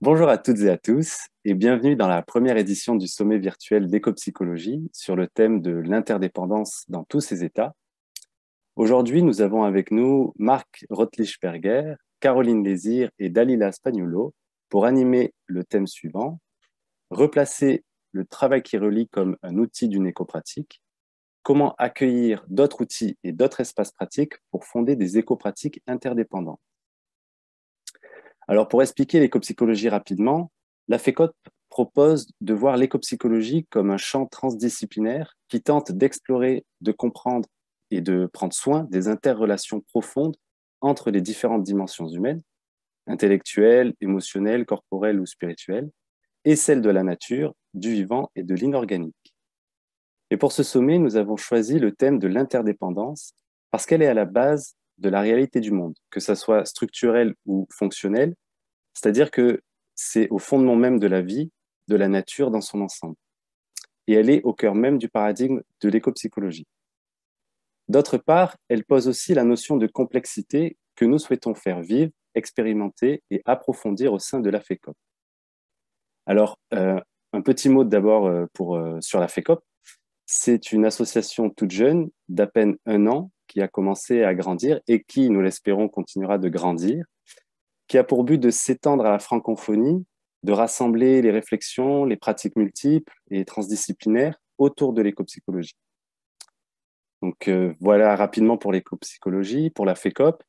Bonjour à toutes et à tous et bienvenue dans la première édition du sommet virtuel d'éco-psychologie sur le thème de l'interdépendance dans tous ses états. Aujourd'hui, nous avons avec nous Marc Rottlichberger, Caroline Lézire et Dalila Spagnuolo pour animer le thème suivant: replacer le travail qui relie comme un outil d'une éco-pratique. Comment accueillir d'autres outils et d'autres espaces pratiques pour fonder des éco-pratiques interdépendantes. Alors, pour expliquer l'éco-psychologie rapidement, la FECOP propose de voir l'éco-psychologie comme un champ transdisciplinaire qui tente d'explorer, de comprendre et de prendre soin des interrelations profondes entre les différentes dimensions humaines, intellectuelles, émotionnelles, corporelles ou spirituelles, et celles de la nature, du vivant et de l'inorganique. Et pour ce sommet, nous avons choisi le thème de l'interdépendance parce qu'elle est à la base de la réalité du monde, que ce soit structurelle ou fonctionnelle, c'est-à-dire que c'est au fondement même de la vie, de la nature dans son ensemble. Et elle est au cœur même du paradigme de l'éco-psychologie. D'autre part, elle pose aussi la notion de complexité que nous souhaitons faire vivre, expérimenter et approfondir au sein de la FECOP. Alors, un petit mot d'abord sur la FECOP. C'est une association toute jeune, d'à peine 1 an, qui a commencé à grandir et qui, nous l'espérons, continuera de grandir, qui a pour but de s'étendre à la francophonie, de rassembler les réflexions, les pratiques multiples et transdisciplinaires autour de l'éco-psychologie. Donc voilà rapidement pour l'éco-psychologie, pour la FECOP.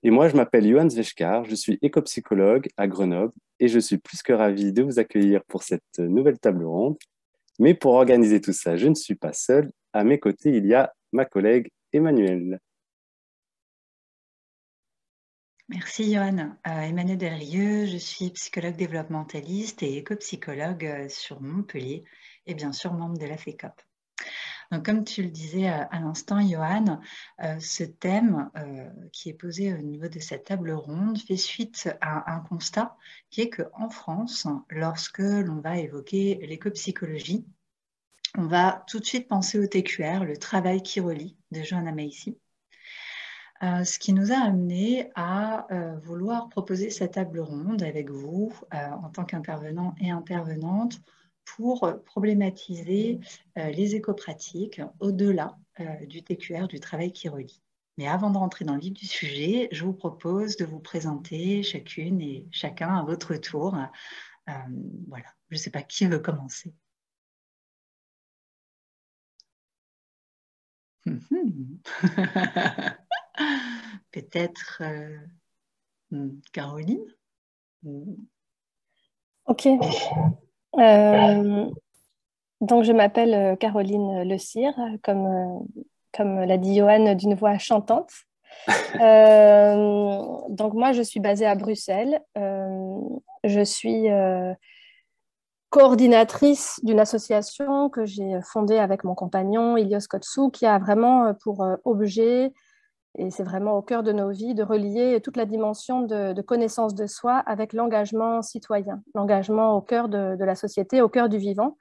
Et moi, je m'appelle Johan Zveshkar, je suis éco-psychologue à Grenoble et je suis plus que ravi de vous accueillir pour cette nouvelle table ronde. Mais pour organiser tout ça, je ne suis pas seul. À mes côtés, il y a ma collègue Emmanuelle. Merci Johan. Emmanuelle Delrieux, je suis psychologue développementaliste et éco-psychologue sur Montpellier et bien sûr membre de la FECOP. Donc, comme tu le disais à l'instant, Johan, ce thème qui est posé au niveau de cette table ronde fait suite à un constat qui est qu'en France, lorsque l'on va évoquer l'éco-psychologie, on va tout de suite penser au TQR, le travail qui relie de Johanna Macy. Ce qui nous a amené à vouloir proposer cette table ronde avec vous en tant qu'intervenants et intervenantes pour problématiser les éco-pratiques au-delà du TQR, du travail qui relie. Mais avant de rentrer dans le vif du sujet, je vous propose de vous présenter chacune et chacun à votre tour. Voilà, je ne sais pas qui veut commencer. Peut-être Caroline. Ok. Donc, je m'appelle Caroline Le Cire, comme l'a dit Johan, d'une voix chantante. Donc, moi, je suis basée à Bruxelles. Je suis coordinatrice d'une association que j'ai fondée avec mon compagnon, Ilios Kotsou, qui a vraiment pour objet, et c'est vraiment au cœur de nos vies, de relier toute la dimension de connaissance de soi avec l'engagement citoyen, l'engagement au cœur de la société, au cœur du vivant,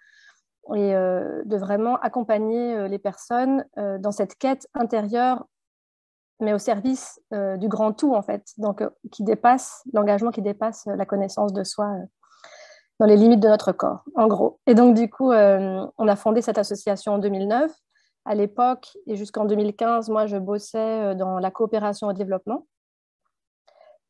et de vraiment accompagner les personnes dans cette quête intérieure, mais au service du grand tout, en fait, donc qui dépasse, l'engagement qui dépasse la connaissance de soi dans les limites de notre corps, en gros. Et donc, du coup, on a fondé cette association en 2009. À l'époque, et jusqu'en 2015, moi, je bossais dans la coopération au développement.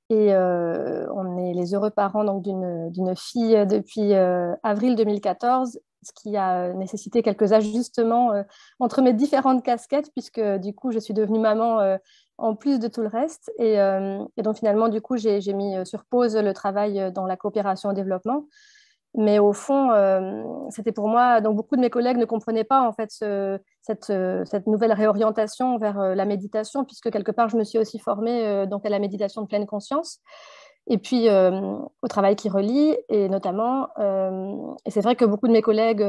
Et on est les heureux parents donc, d'une fille depuis avril 2014, ce qui a nécessité quelques ajustements entre mes différentes casquettes, puisque du coup, je suis devenue maman en plus de tout le reste. Et donc, finalement, du coup, j'ai mis sur pause le travail dans la coopération au développement. Mais au fond, c'était pour moi, donc beaucoup de mes collègues ne comprenaient pas en fait cette nouvelle réorientation vers la méditation, puisque quelque part, je me suis aussi formée donc à la méditation de pleine conscience, et puis au travail qui relie, et notamment, et c'est vrai que beaucoup de mes collègues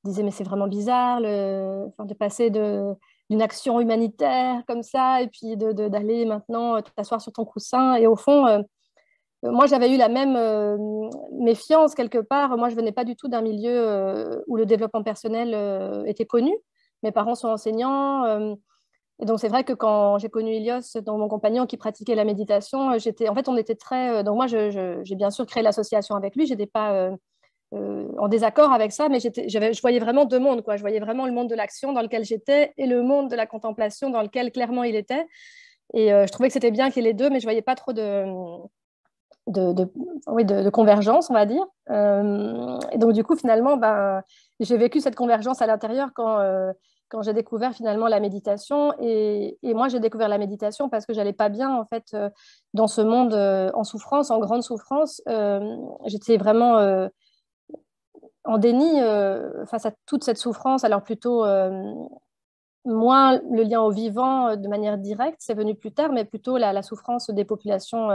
disaient, mais c'est vraiment bizarre de passer d'une action humanitaire comme ça, et puis d'aller maintenant t'asseoir sur ton coussin, et au fond, moi, j'avais eu la même méfiance quelque part. Moi, je venais pas du tout d'un milieu où le développement personnel était connu. Mes parents sont enseignants. Et donc, c'est vrai que quand j'ai connu Ilios, donc mon compagnon qui pratiquait la méditation, en fait, on était très. Donc, moi, j'ai bien sûr créé l'association avec lui. Je n'étais pas en désaccord avec ça, mais je voyais vraiment deux mondes, quoi. Je voyais vraiment le monde de l'action dans lequel j'étais et le monde de la contemplation dans lequel clairement il était. Et je trouvais que c'était bien qu'il y ait les deux, mais je ne voyais pas trop de convergence, on va dire. Et donc, du coup, finalement, j'ai vécu cette convergence à l'intérieur quand j'ai découvert finalement la méditation. Et moi, j'ai découvert la méditation parce que j'allais pas bien, en fait, dans ce monde en souffrance, en grande souffrance. J'étais vraiment en déni face à toute cette souffrance, alors plutôt moins le lien au vivant de manière directe, c'est venu plus tard, mais plutôt la souffrance des populations.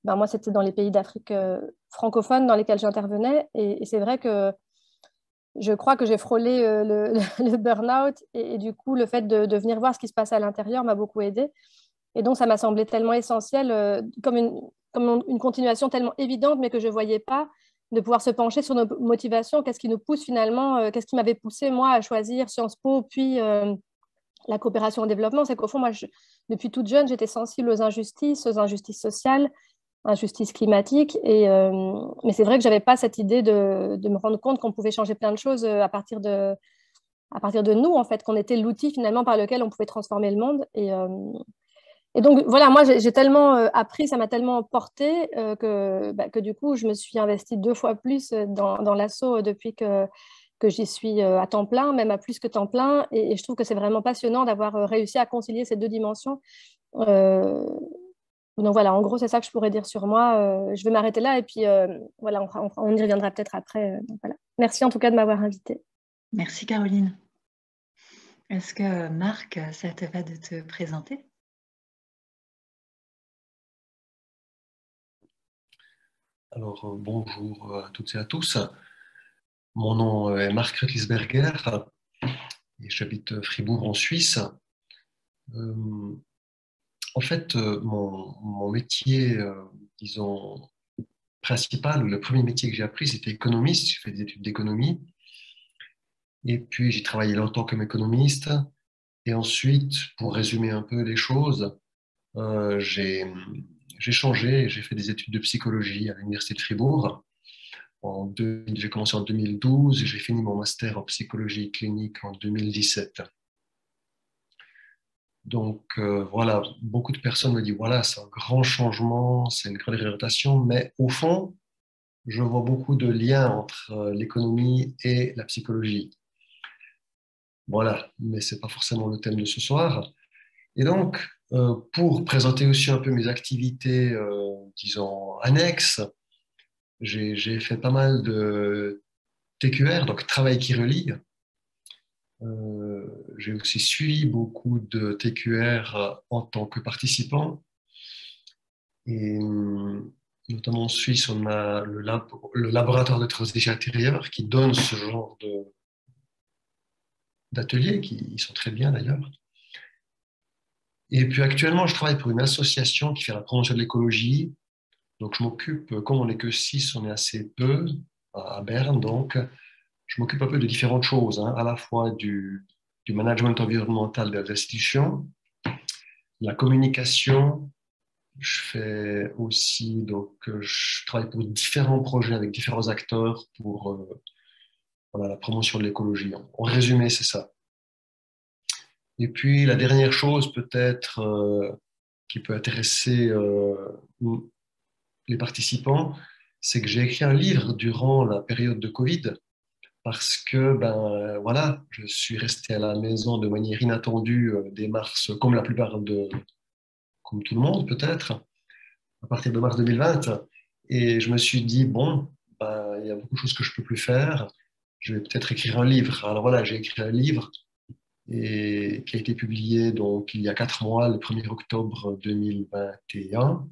Moi, c'était dans les pays d'Afrique francophone dans lesquels j'intervenais. Et c'est vrai que je crois que j'ai frôlé le burn-out. Et du coup, le fait de venir voir ce qui se passe à l'intérieur m'a beaucoup aidée. Et donc, ça m'a semblé tellement essentiel, comme une continuation tellement évidente, mais que je ne voyais pas, de pouvoir se pencher sur nos motivations. Qu'est-ce qui nous pousse finalement qu'est-ce qui m'avait poussé, moi, à choisir Sciences Po, puis la coopération au développement? C'est qu'au fond, moi, depuis toute jeune, j'étais sensible aux injustices sociales, injustices climatiques. Mais c'est vrai que je n'avais pas cette idée de me rendre compte qu'on pouvait changer plein de choses à partir de nous, en fait, qu'on était l'outil finalement par lequel on pouvait transformer le monde. Et donc, voilà, moi, j'ai tellement appris, ça m'a tellement porté que du coup, je me suis investie 2 fois plus dans l'asso depuis que j'y suis à temps plein, même à plus que temps plein. Et je trouve que c'est vraiment passionnant d'avoir réussi à concilier ces deux dimensions. Donc voilà, en gros, c'est ça que je pourrais dire sur moi. Je vais m'arrêter là et puis voilà, on y reviendra peut-être après. Donc voilà. Merci en tout cas de m'avoir invitée. Merci Caroline. Est-ce que Marc, ça te va de te présenter? Alors, bonjour à toutes et à tous. Mon nom est Marc Rucklisberger et j'habite Fribourg en Suisse. En fait, mon métier, disons, principal, le premier métier que j'ai appris, c'était économiste. J'ai fait des études d'économie. Et puis, j'ai travaillé longtemps comme économiste. Et ensuite, pour résumer un peu les choses, j'ai changé, j'ai fait des études de psychologie à l'Université de Fribourg. J'ai commencé en 2012 et j'ai fini mon master en psychologie clinique en 2017. Donc voilà, beaucoup de personnes me disent, voilà, c'est un grand changement, c'est une grande réorientation, mais au fond, je vois beaucoup de liens entre l'économie et la psychologie. Voilà, mais ce n'est pas forcément le thème de ce soir. Et donc, pour présenter aussi un peu mes activités, disons, annexes, j'ai fait pas mal de TQR, donc travail qui relie. J'ai aussi suivi beaucoup de TQR en tant que participant. Et notamment en Suisse, on a le laboratoire de transition intérieure qui donne ce genre d'ateliers, qui sont très bien d'ailleurs. Et puis actuellement, je travaille pour une association qui fait la promotion de l'écologie. Donc je m'occupe, comme on n'est que 6, on est assez peu à Berne, donc je m'occupe un peu de différentes choses, hein, à la fois du management environnemental des institutions, la communication. Je fais aussi, donc, je travaille pour différents projets avec différents acteurs pour voilà, la promotion de l'écologie. En résumé, c'est ça. Et puis, la dernière chose, peut-être, qui peut intéresser les participants, c'est que j'ai écrit un livre durant la période de Covid parce que, ben, voilà, je suis resté à la maison de manière inattendue dès mars, comme la plupart comme tout le monde peut-être, à partir de mars 2020. Et je me suis dit, bon, ben, il y a beaucoup de choses que je ne peux plus faire. Je vais peut-être écrire un livre. Alors voilà, j'ai écrit un livre qui a été publié donc, il y a 4 mois, le 1er octobre 2021.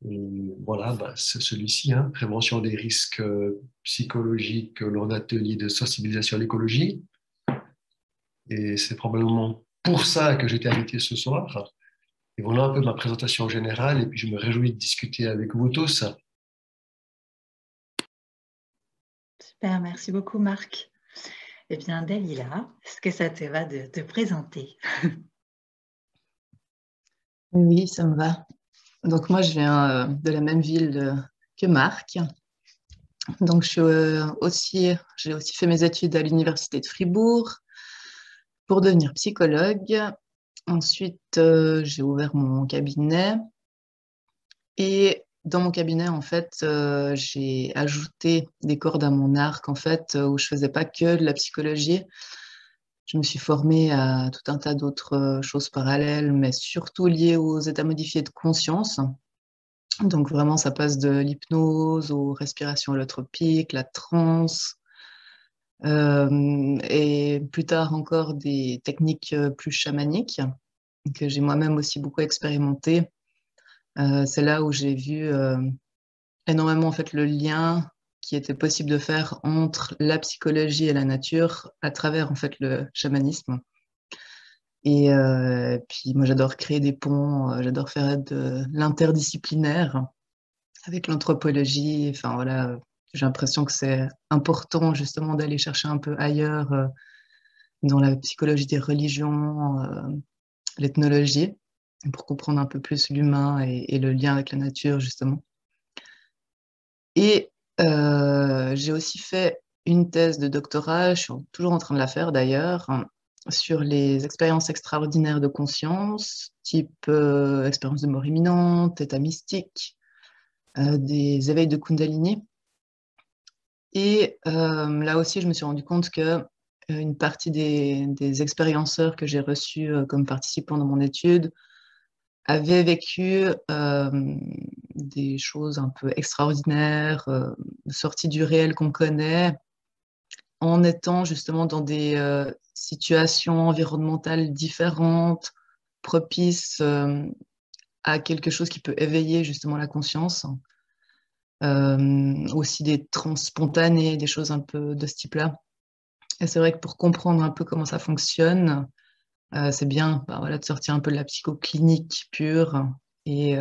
Et voilà, ben, c'est celui-ci, hein, Prévention des risques psychologiques lors d'ateliers de sensibilisation à l'écologie. Et c'est probablement pour ça que j'ai été invité ce soir. Et voilà un peu de ma présentation générale, et puis je me réjouis de discuter avec vous tous. Super, merci beaucoup Marc. Eh bien, Dalila, est-ce que ça te va de te présenter? Oui, ça me va. Donc moi, je viens de la même ville que Marc. Donc j'ai aussi fait mes études à l'université de Fribourg pour devenir psychologue. Ensuite, j'ai ouvert mon cabinet et dans mon cabinet, en fait, j'ai ajouté des cordes à mon arc, en fait, où je faisais pas que de la psychologie. Je me suis formée à tout un tas d'autres choses parallèles, mais surtout liées aux états modifiés de conscience. Donc vraiment, ça passe de l'hypnose aux respirations holotropiques, la transe, et plus tard encore des techniques plus chamaniques que j'ai moi-même aussi beaucoup expérimenté. C'est là où j'ai vu énormément en fait le lien qui était possible de faire entre la psychologie et la nature à travers en fait le chamanisme. Et puis moi j'adore créer des ponts, j'adore faire de l'interdisciplinaire avec l'anthropologie. Enfin voilà, j'ai l'impression que c'est important justement d'aller chercher un peu ailleurs dans la psychologie des religions, l'ethnologie, pour comprendre un peu plus l'humain et le lien avec la nature justement. Et j'ai aussi fait une thèse de doctorat, je suis toujours en train de la faire d'ailleurs, hein, sur les expériences extraordinaires de conscience, type expérience de mort imminente, état mystique, des éveils de Kundalini. Et là aussi, je me suis rendu compte que une partie des expérienceurs que j'ai reçus comme participants dans mon étude avaient vécu des choses un peu extraordinaires, sorties du réel qu'on connaît, en étant justement dans des situations environnementales différentes, propices à quelque chose qui peut éveiller justement la conscience. Aussi des trans spontanées, des choses un peu de ce type-là. Et c'est vrai que pour comprendre un peu comment ça fonctionne, c'est bien bah, voilà, de sortir un peu de la psychoclinique pure et,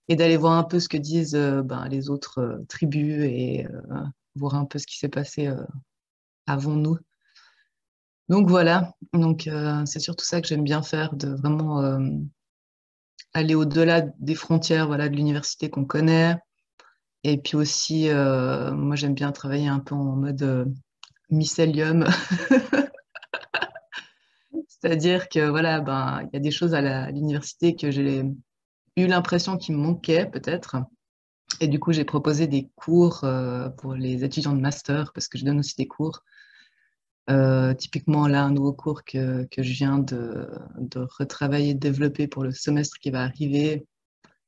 et d'aller voir un peu ce que disent ben, les autres tribus et voir un peu ce qui s'est passé avant nous. Donc voilà, donc c'est surtout ça que j'aime bien faire, de vraiment aller au-delà des frontières voilà, de l'université qu'on connaît. Et puis aussi, moi j'aime bien travailler un peu en mode mycélium, c'est-à-dire que voilà, ben, il y a des choses à l'université que j'ai eu l'impression qu'il me manquait peut-être. Et du coup, j'ai proposé des cours pour les étudiants de master, parce que je donne aussi des cours. Typiquement, là, un nouveau cours que je viens de retravailler, de développer pour le semestre qui va arriver,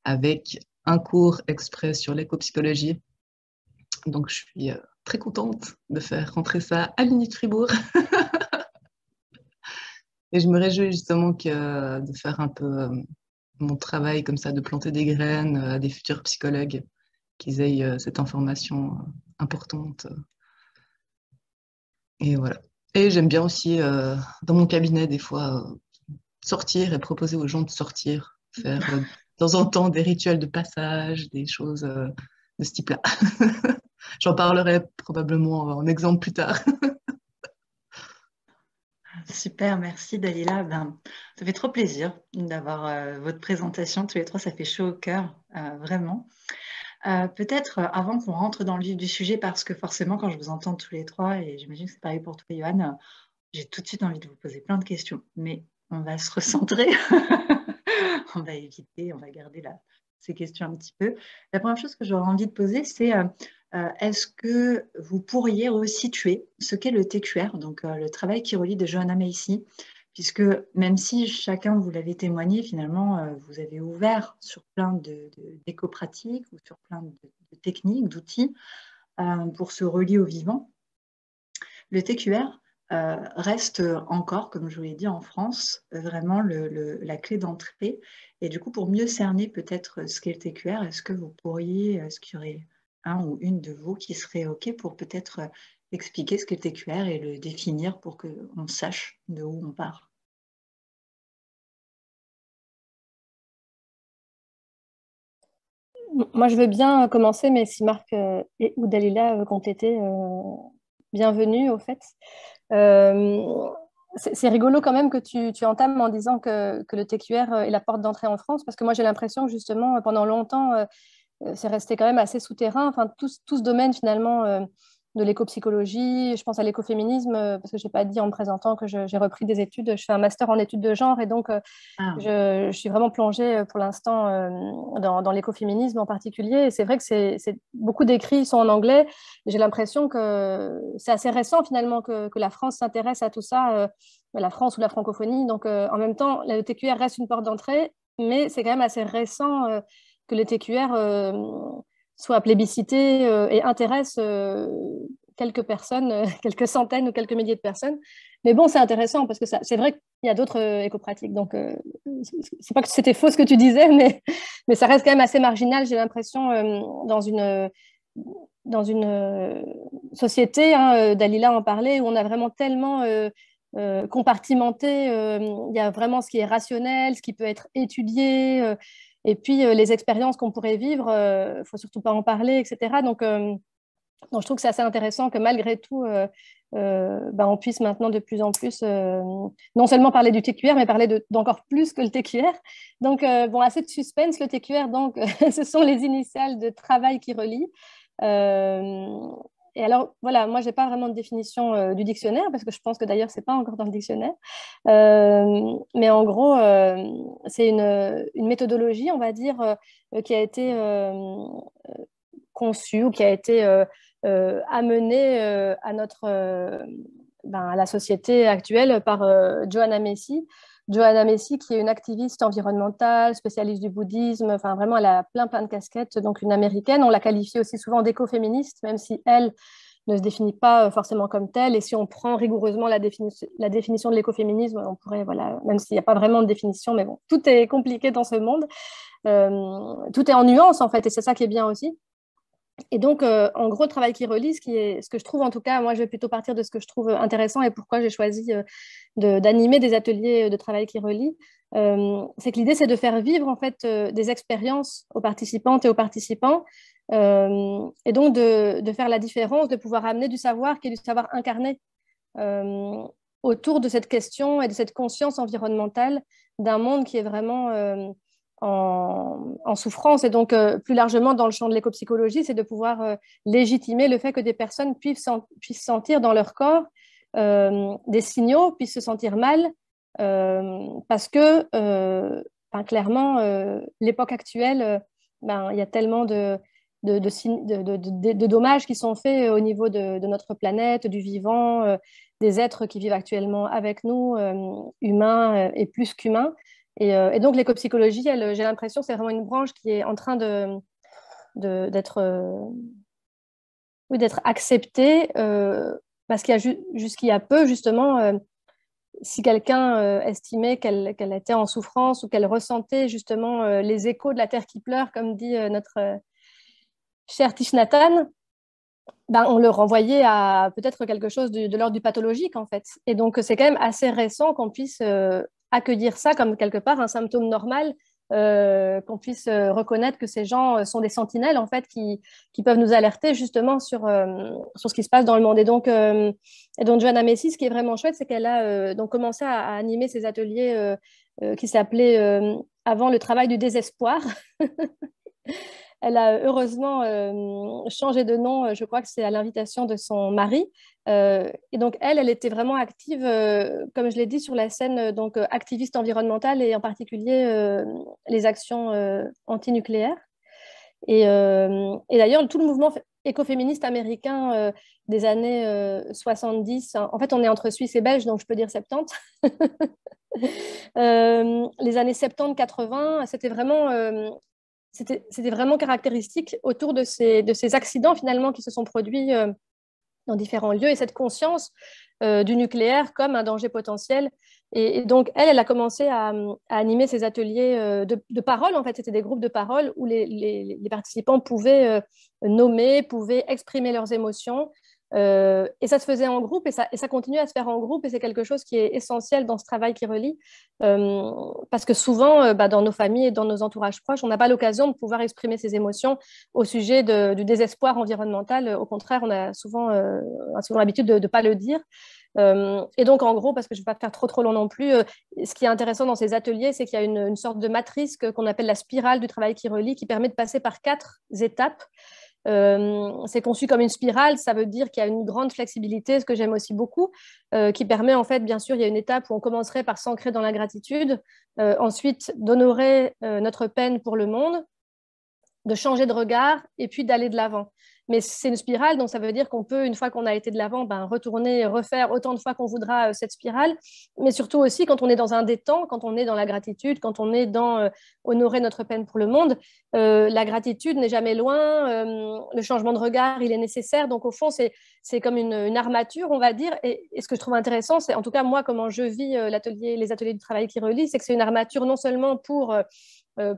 avec un cours exprès sur l'éco-psychologie. Donc, je suis très contente de faire rentrer ça à l'Uni de Fribourg. Et je me réjouis justement de faire un peu mon travail comme ça, de planter des graines à des futurs psychologues, qu'ils aient cette information importante. Et voilà. Et j'aime bien aussi, dans mon cabinet, des fois, sortir et proposer aux gens de sortir, faire de temps en temps des rituels de passage, des choses de ce type-là. J'en parlerai probablement en exemple plus tard. Super, merci Dalila. Ben, ça fait trop plaisir d'avoir votre présentation. Tous les trois, ça fait chaud au cœur, vraiment. Peut-être avant qu'on rentre dans le vif du sujet, parce que forcément, quand je vous entends tous les trois, et j'imagine que c'est pareil pour toi, Johan, j'ai tout de suite envie de vous poser plein de questions. Mais on va se recentrer. On va éviter, on va garder ces questions un petit peu. La première chose que j'aurais envie de poser, c'est est-ce que vous pourriez resituer ce qu'est le TQR, donc le travail qui relie de Johanna Macy, puisque même si chacun vous l'avez témoigné, finalement, vous avez ouvert sur plein d'éco-pratiques ou sur plein de techniques, d'outils pour se relier au vivant. Le TQR reste encore, comme je vous l'ai dit, en France, vraiment la clé d'entrée. Et du coup, pour mieux cerner peut-être ce qu'est le TQR, est-ce que vous pourriez, est-ce qu'il y aurait un ou une de vous qui serait OK pour peut-être expliquer ce qu'est le TQR et le définir pour qu'on sache de où on part? Moi, je veux bien commencer, mais si Marc ou Dalila veut compléter, bienvenue au fait. C'est rigolo quand même que tu entames en disant que le TQR est la porte d'entrée en France, parce que moi j'ai l'impression que justement pendant longtemps c'est resté quand même assez souterrain. Enfin, tout ce domaine finalement de l'éco-psychologie, je pense à l'écoféminisme, parce que je n'ai pas dit en me présentant que j'ai repris des études, je fais un master en études de genre, et donc je suis vraiment plongée pour l'instant dans l'écoféminisme en particulier. Et c'est vrai que beaucoup d'écrits sont en anglais. J'ai l'impression que c'est assez récent finalement que la France s'intéresse à tout ça, la France ou la francophonie. Donc en même temps, le TQR reste une porte d'entrée, mais c'est quand même assez récent que le TQR soit plébiscité et intéresse quelques personnes, quelques centaines ou quelques milliers de personnes. Mais bon, c'est intéressant parce que c'est vrai qu'il y a d'autres éco-pratiques. Donc, c'est pas que c'était faux ce que tu disais, mais ça reste quand même assez marginal, j'ai l'impression, dans une société, hein, Dalila en parlait, où on a vraiment tellement compartimenté. Il y a vraiment ce qui est rationnel, ce qui peut être étudié. Et puis, les expériences qu'on pourrait vivre, il ne faut surtout pas en parler, etc. Donc, je trouve que c'est assez intéressant que malgré tout, on puisse maintenant de plus en plus non seulement parler du TQR, mais parler d'encore plus que le TQR. Donc, assez de suspense. Le TQR, donc, ce sont les initiales de travail qui relie. Et alors, voilà, moi, je n'ai pas vraiment de définition du dictionnaire, parce que je pense que d'ailleurs, ce n'est pas encore dans le dictionnaire. Mais en gros, c'est une méthodologie, on va dire, qui a été conçue ou qui a été amenée à la société actuelle par Joanna Macy. Joanna Macy, qui est une activiste environnementale, spécialiste du bouddhisme, enfin vraiment elle a plein de casquettes, donc une américaine. On la qualifie aussi souvent d'écoféministe, même si elle ne se définit pas forcément comme telle. Et si on prend rigoureusement la définition de l'écoféminisme, on pourrait, voilà, même s'il n'y a pas vraiment de définition, mais bon, tout est compliqué dans ce monde. Tout est en nuances en fait, et c'est ça qui est bien aussi. Et donc, en gros, le travail qui relie, ce que je trouve, en tout cas, moi, je vais plutôt partir de ce que je trouve intéressant et pourquoi j'ai choisi d'animer des ateliers de travail qui relie, c'est que l'idée, c'est de faire vivre, en fait, des expériences aux participantes et aux participants, et donc de faire la différence, de pouvoir amener du savoir qui est du savoir incarné autour de cette question et de cette conscience environnementale d'un monde qui est vraiment en souffrance. Et donc, plus largement, dans le champ de l'écopsychologie, c'est de pouvoir légitimer le fait que des personnes puissent sentir dans leur corps des signaux, puissent se sentir mal, parce que, clairement, l'époque actuelle, il y a tellement de dommages qui sont faits au niveau de notre planète, du vivant, des êtres qui vivent actuellement avec nous, humains et plus qu'humains. Et donc, l'écopsychologie, j'ai l'impression que c'est vraiment une branche qui est en train d'être acceptée, parce qu'il y a jusqu'il y a peu, justement, si quelqu'un estimait qu'elle était en souffrance ou qu'elle ressentait justement les échos de la terre qui pleure, comme dit notre cher Thich Nhat Hanh, on le renvoyait à peut-être quelque chose de l'ordre du pathologique, en fait. Et donc, c'est quand même assez récent qu'on puisse accueillir ça comme quelque part un symptôme normal, qu'on puisse reconnaître que ces gens sont des sentinelles, en fait, qui peuvent nous alerter justement sur ce qui se passe dans le monde. Et donc Joanna Macy, ce qui est vraiment chouette, c'est qu'elle a donc commencé à animer ces ateliers qui s'appelaient avant le travail du désespoir. Elle a heureusement changé de nom, je crois que c'est à l'invitation de son mari. Et donc, elle était vraiment active, comme je l'ai dit, sur la scène donc, activiste environnementale et en particulier les actions antinucléaires. Et d'ailleurs, tout le mouvement écoféministe américain des années 70, en fait, on est entre Suisse et Belge, donc je peux dire 70. Les années 70-80, c'était vraiment caractéristique autour de ces accidents finalement qui se sont produits dans différents lieux, et cette conscience du nucléaire comme un danger potentiel. Et donc, elle a commencé à animer ces ateliers de parole. En fait, c'était des groupes de parole où les participants pouvaient nommer, pouvaient exprimer leurs émotions, Et ça se faisait en groupe et ça continue à se faire en groupe et c'est quelque chose qui est essentiel dans ce travail qui relie. Parce que souvent, dans nos familles et dans nos entourages proches, on n'a pas l'occasion de pouvoir exprimer ses émotions au sujet du désespoir environnemental. Au contraire, on a souvent l'habitude de ne pas le dire. Et donc, en gros, parce que je ne vais pas faire trop long non plus, ce qui est intéressant dans ces ateliers, c'est qu'il y a une sorte de matrice qu'on appelle la spirale du travail qui relie, qui permet de passer par 4 étapes. C'est conçu comme une spirale, ça veut dire qu'il y a une grande flexibilité, ce que j'aime aussi beaucoup, qui permet en fait, bien sûr, il y a une étape où on commencerait par s'ancrer dans la gratitude, ensuite d'honorer notre peine pour le monde, de changer de regard et puis d'aller de l'avant. Mais c'est une spirale, donc ça veut dire qu'on peut, une fois qu'on a été de l'avant, retourner, refaire autant de fois qu'on voudra cette spirale. Mais surtout aussi, quand on est dans un détente, quand on est dans la gratitude, quand on est dans honorer notre peine pour le monde, la gratitude n'est jamais loin, le changement de regard, il est nécessaire. Donc au fond, c'est comme une armature, on va dire. Et ce que je trouve intéressant, c'est en tout cas moi, comment je vis les ateliers du travail qui relient, c'est que c'est une armature non seulement pour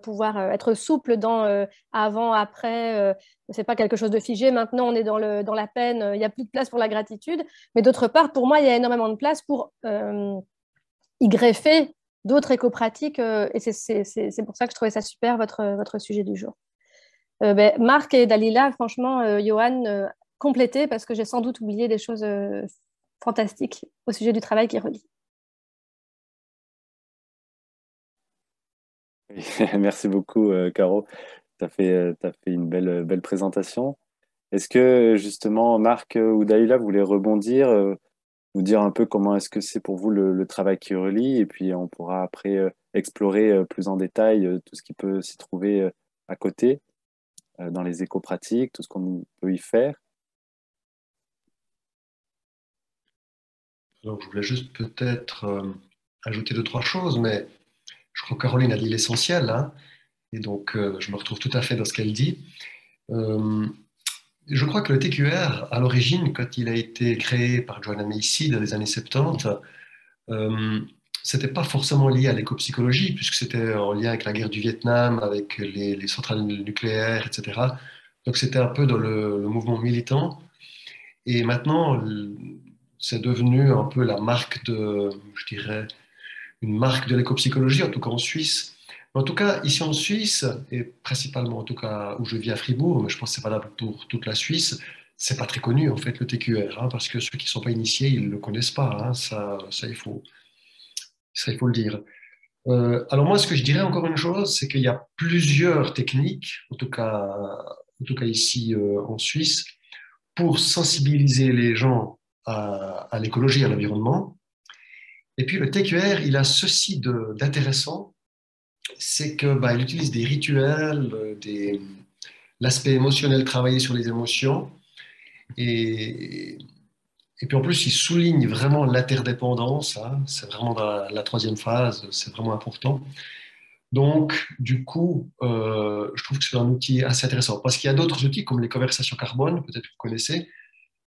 pouvoir être souple dans avant, après, c'est pas quelque chose de figé. Maintenant, on est dans la peine, il n'y a plus de place pour la gratitude. Mais d'autre part, pour moi, il y a énormément de place pour y greffer d'autres éco-pratiques. Et c'est pour ça que je trouvais ça super, votre sujet du jour. Marc et Dalila, franchement, Johan, complétez parce que j'ai sans doute oublié des choses fantastiques au sujet du travail qui relie. Merci beaucoup, Caro. Tu as fait une belle présentation. Est-ce que justement, Marc ou Dalila, vous voulez rebondir, vous dire un peu comment est-ce que c'est pour vous le travail qui relie, et puis on pourra après explorer plus en détail tout ce qui peut s'y trouver à côté, dans les éco-pratiques, tout ce qu'on peut y faire. Alors, je voulais juste peut-être ajouter 2, 3 choses, mais je crois que Caroline a dit l'essentiel, hein, et donc je me retrouve tout à fait dans ce qu'elle dit. Je crois que le TQR, à l'origine, quand il a été créé par Joanna Macy dans les années 70, c'était pas forcément lié à l'éco-psychologie, puisque c'était en lien avec la guerre du Vietnam, avec les centrales nucléaires, etc. Donc c'était un peu dans le mouvement militant. Et maintenant, c'est devenu un peu la marque je dirais, une marque de l'éco-psychologie, en tout cas en Suisse. En tout cas, ici en Suisse, et principalement en tout cas où je vis à Fribourg, mais je pense que c'est valable pour toute la Suisse, c'est pas très connu en fait le TQR, hein, parce que ceux qui ne sont pas initiés, ils ne le connaissent pas, hein, ça, il faut le dire. Alors moi, ce que je dirais encore une chose, c'est qu'il y a plusieurs techniques, en tout cas ici en Suisse, pour sensibiliser les gens à l'écologie, à l'environnement. Et puis le TQR, il a ceci d'intéressant, c'est que il utilise des rituels, l'aspect émotionnel, travailler sur les émotions, et, et puis en plus, il souligne vraiment l'interdépendance, hein, c'est vraiment dans la 3e phase, c'est vraiment important. Donc, du coup, je trouve que c'est un outil assez intéressant, parce qu'il y a d'autres outils comme les conversations carbone, peut-être que vous connaissez,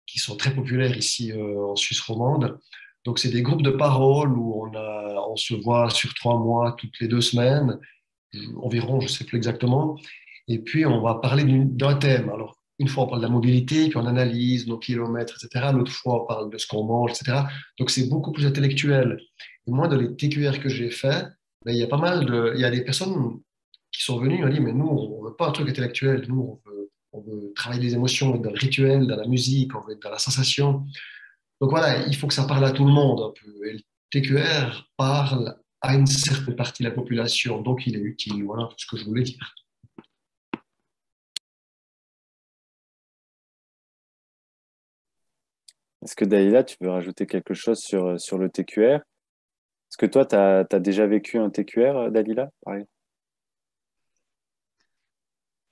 qui sont très populaires ici en Suisse romande. Donc, c'est des groupes de parole où on se voit sur 3 mois, toutes les 2 semaines, environ, je ne sais plus exactement. Et puis, on va parler d'un thème. Alors, une fois, on parle de la mobilité, puis on analyse nos kilomètres, etc. L'autre fois, on parle de ce qu'on mange, etc. Donc, c'est beaucoup plus intellectuel. Et moi, dans les TQR que j'ai fait, il y a pas mal il y a des personnes qui sont venues et ont dit, mais nous, on ne veut pas un truc intellectuel. Nous, on veut travailler les émotions, être dans le rituel, dans la musique, on veut être dans la sensation. Donc voilà, il faut que ça parle à tout le monde un peu. Et le TQR parle à une certaine partie de la population, donc il est utile. Voilà tout ce que je voulais dire. Est-ce que Dalila, tu veux rajouter quelque chose sur le TQR? Est-ce que toi, tu as déjà vécu un TQR, Dalila, par exemple?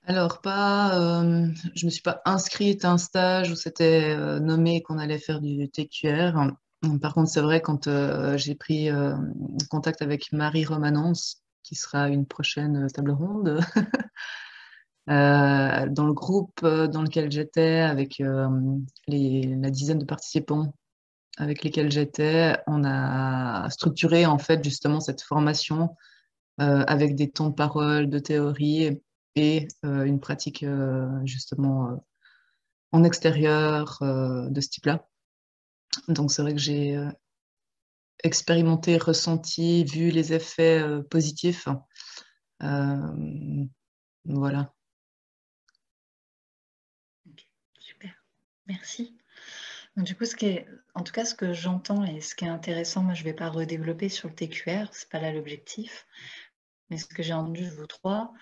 Alors, je ne me suis pas inscrite à un stage où c'était nommé qu'on allait faire du TQR. Par contre, c'est vrai, quand j'ai pris contact avec Marie Romanence, qui sera une prochaine table ronde, dans le groupe dans lequel j'étais, avec la dizaine de participants avec lesquels j'étais, on a structuré en fait justement cette formation avec des temps de parole, de théorie et une pratique justement en extérieur de ce type-là. Donc c'est vrai que j'ai expérimenté, ressenti, vu les effets positifs. Voilà. Okay, super, merci. Donc, du coup, en tout cas, ce que j'entends et ce qui est intéressant, moi je ne vais pas redévelopper sur le TQR, ce n'est pas là l'objectif, mais ce que j'ai entendu de vous trois,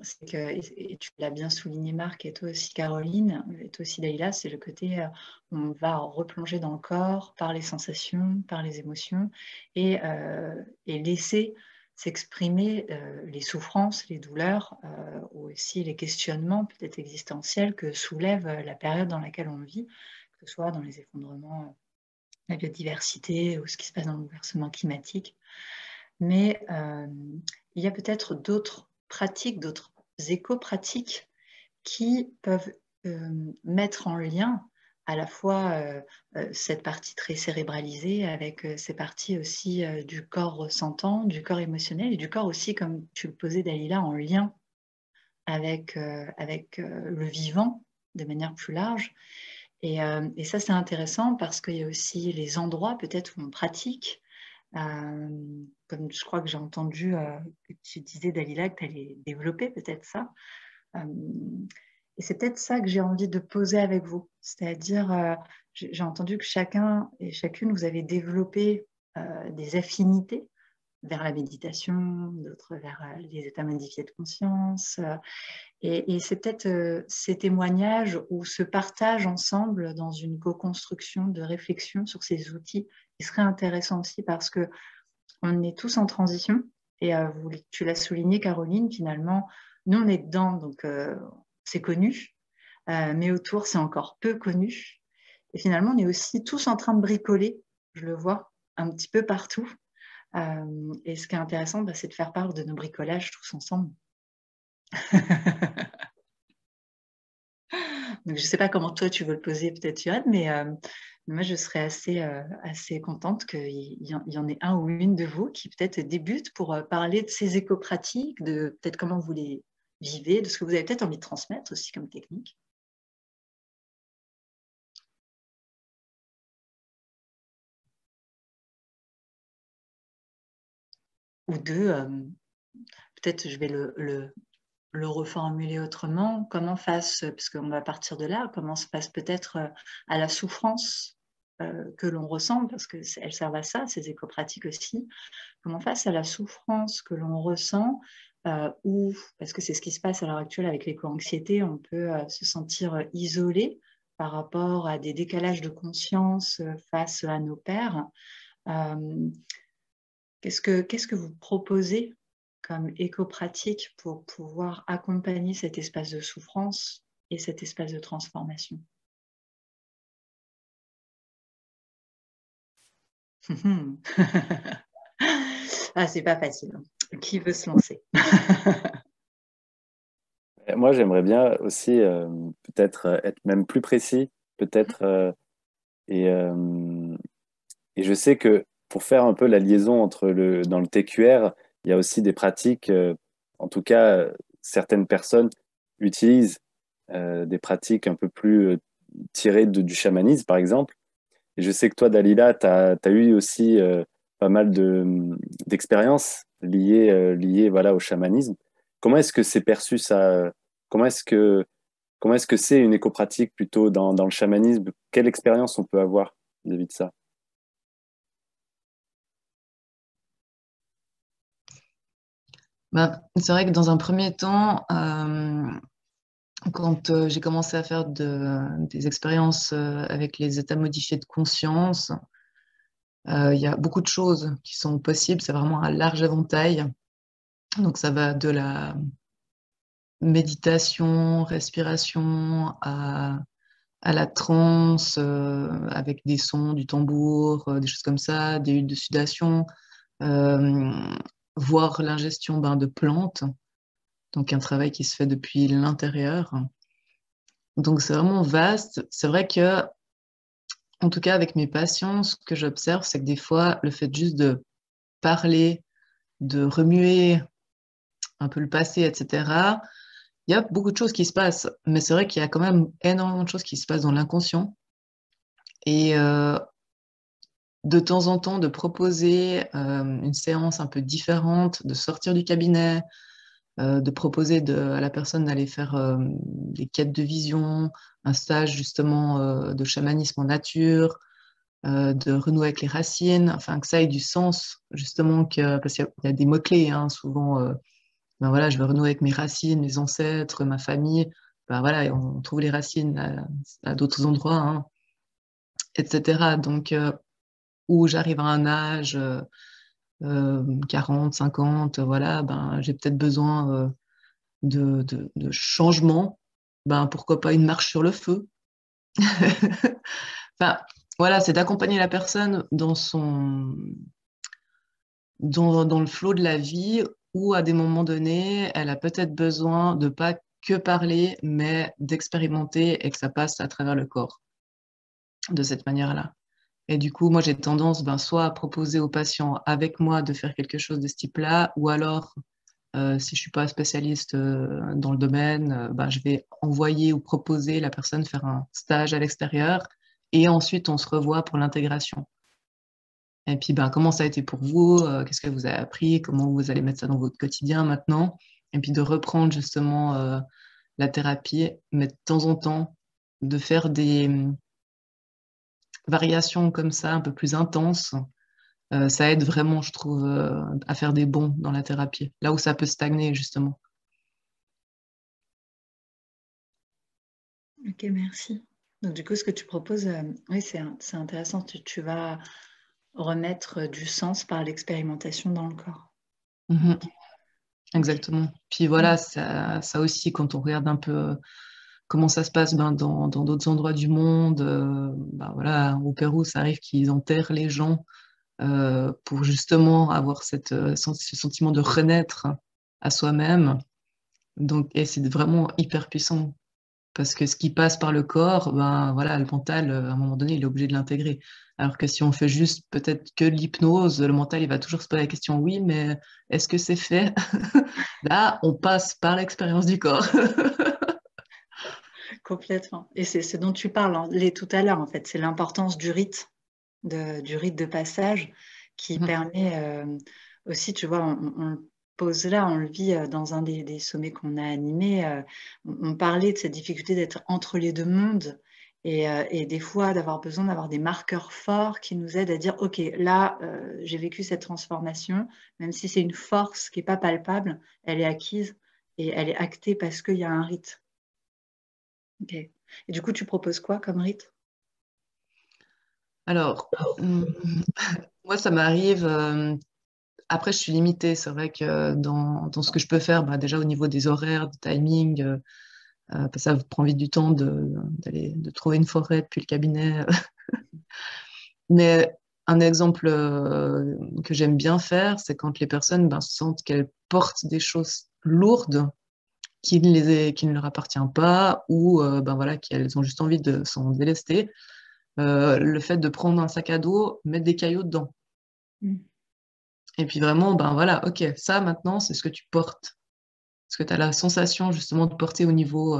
c'est que, et tu l'as bien souligné Marc, et toi aussi Caroline, et toi aussi Daïla, c'est le côté on va replonger dans le corps par les sensations, par les émotions, et laisser s'exprimer les souffrances, les douleurs, ou aussi les questionnements peut-être existentiels que soulève la période dans laquelle on vit, que ce soit dans les effondrements de la biodiversité ou ce qui se passe dans le bouleversement climatique. Mais il y a peut-être d'autres pratiques, d'autres éco-pratiques qui peuvent mettre en lien à la fois cette partie très cérébralisée avec ces parties aussi du corps ressentant, du corps émotionnel et du corps aussi, comme tu le posais Dalila, en lien avec le vivant de manière plus large. Et ça, c'est intéressant parce qu'il y a aussi les endroits peut-être où on pratique. Comme je crois que j'ai entendu que tu disais, Dalila, que tu allais développer peut-être ça. Et c'est peut-être ça que j'ai envie de poser avec vous. C'est-à-dire, j'ai entendu que chacun et chacune, vous avez développé des affinités vers la méditation, d'autres vers les états modifiés de conscience. Et c'est peut-être ces témoignages ou ce partage ensemble dans une co-construction de réflexion sur ces outils qui serait intéressant aussi parce que on est tous en transition. Et tu l'as souligné, Caroline, finalement, nous, on est dedans, donc c'est connu. Mais autour, c'est encore peu connu. Et finalement, on est aussi tous en train de bricoler, je le vois, un petit peu partout. Et ce qui est intéressant, c'est de faire part de nos bricolages tous ensemble. Donc, je ne sais pas comment toi, tu veux le poser, peut-être, Yoann, mais moi, je serais assez contente qu'il y en ait un ou une de vous qui peut-être débute pour parler de ces éco-pratiques, de peut-être comment vous les vivez, de ce que vous avez peut-être envie de transmettre aussi comme technique. Ou deux, peut-être je vais le reformuler autrement, comment face, parce qu'on va partir de là, comment se passe peut-être à la souffrance que l'on ressent, parce qu'elles servent à ça, ces éco-pratiques aussi, comment face à la souffrance que l'on ressent, ou, parce que c'est ce qui se passe à l'heure actuelle avec l'éco-anxiété, on peut se sentir isolé par rapport à des décalages de conscience face à nos pairs. Qu'est-ce que vous proposez comme éco-pratique pour pouvoir accompagner cet espace de souffrance et cet espace de transformation? Ah, c'est pas facile. Qui veut se lancer? Moi, j'aimerais bien aussi peut-être être même plus précis, peut-être, et je sais que pour faire un peu la liaison entre dans le TQR, il y a aussi des pratiques, en tout cas, certaines personnes utilisent des pratiques un peu plus tirées du chamanisme, par exemple. Et je sais que toi, Dalila, tu as eu aussi pas mal d'expériences liées voilà, au chamanisme. Comment est-ce que c'est perçu ça? Comment est-ce que c'est une éco-pratique plutôt dans le chamanisme? Quelle expérience on peut avoir vis-à-vis de ça? C'est vrai que dans un premier temps, quand j'ai commencé à faire des expériences avec les états modifiés de conscience, il y a beaucoup de choses qui sont possibles. C'est vraiment un large éventail. Donc, ça va de la méditation, respiration, à la transe, avec des sons, du tambour, des choses comme ça, des huiles de sudation, voire l'ingestion de plantes. Donc, un travail qui se fait depuis l'intérieur. Donc, c'est vraiment vaste. C'est vrai que, en tout cas, avec mes patients, ce que j'observe, c'est que des fois, le fait juste de parler, de remuer un peu le passé, etc., il y a beaucoup de choses qui se passent, mais c'est vrai qu'il y a quand même énormément de choses qui se passent dans l'inconscient. Et de temps en temps, de proposer une séance un peu différente, de sortir du cabinet, de proposer à la personne d'aller faire des quêtes de vision, un stage justement de chamanisme en nature, de renouer avec les racines, enfin que ça ait du sens, justement, parce qu'il y a des mots-clés, hein, souvent, ben voilà, je veux renouer avec mes racines, mes ancêtres, ma famille, ben voilà, et on trouve les racines à d'autres endroits, hein, etc. Donc, où j'arrive à un âge 40, 50, voilà, ben, j'ai peut-être besoin de changement, ben, pourquoi pas une marche sur le feu. Enfin, voilà, c'est d'accompagner la personne dans le flot de la vie où, à des moments donnés, elle a peut-être besoin de pas que parler, mais d'expérimenter et que ça passe à travers le corps de cette manière-là. Et du coup, moi, j'ai tendance soit à proposer aux patients avec moi de faire quelque chose de ce type-là, ou alors, si je suis pas spécialiste dans le domaine, je vais envoyer ou proposer la personne faire un stage à l'extérieur, et ensuite, on se revoit pour l'intégration. Et puis, comment ça a été pour vous? Qu'est-ce que vous avez appris? Comment vous allez mettre ça dans votre quotidien maintenant? Et puis, de reprendre justement la thérapie, mais de temps en temps, de faire des variations comme ça, un peu plus intenses. Ça aide vraiment, je trouve, à faire des bonds dans la thérapie, là où ça peut stagner, justement. Ok, merci. Donc, du coup, ce que tu proposes, oui, c'est intéressant. Tu vas remettre du sens par l'expérimentation dans le corps. Mhm. Ok. Exactement. Puis voilà, ça aussi, quand on regarde un peu comment ça se passe dans d'autres endroits du monde, voilà, au Pérou, ça arrive qu'ils enterrent les gens pour justement avoir ce sentiment de renaître à soi-même. Donc, et c'est vraiment hyper puissant. Parce que ce qui passe par le corps, voilà, le mental, à un moment donné, il est obligé de l'intégrer. Alors que si on fait juste peut-être que de l'hypnose, le mental, il va toujours se poser la question, oui, mais est-ce que c'est fait? Là, on passe par l'expérience du corps. Complètement. Et c'est ce dont tu parles tout à l'heure, en fait. C'est l'importance du rite, du rite de passage qui permet aussi, tu vois, on le pose là, on le vit dans un des sommets qu'on a animés. On parlait de cette difficulté d'être entre les deux mondes et des fois d'avoir besoin d'avoir des marqueurs forts qui nous aident à dire, OK, là, j'ai vécu cette transformation, même si c'est une force qui n'est pas palpable, elle est acquise et elle est actée parce qu'il y a un rite. Ok. Et du coup, tu proposes quoi comme rite? Alors, moi, ça m'arrive. Après, je suis limitée. C'est vrai que dans ce que je peux faire, déjà au niveau des horaires, du timing, ça prend vite du temps de trouver une forêt depuis le cabinet. Mais un exemple que j'aime bien faire, c'est quand les personnes sentent qu'elles portent des choses lourdes qui ne leur appartiennent pas ou voilà, qu'elles ont juste envie de s'en délester. Le fait de prendre un sac à dos, mettre des cailloux dedans. Et puis vraiment, voilà, ok, ça maintenant, c'est ce que tu portes. Parce que tu as la sensation justement de porter au niveau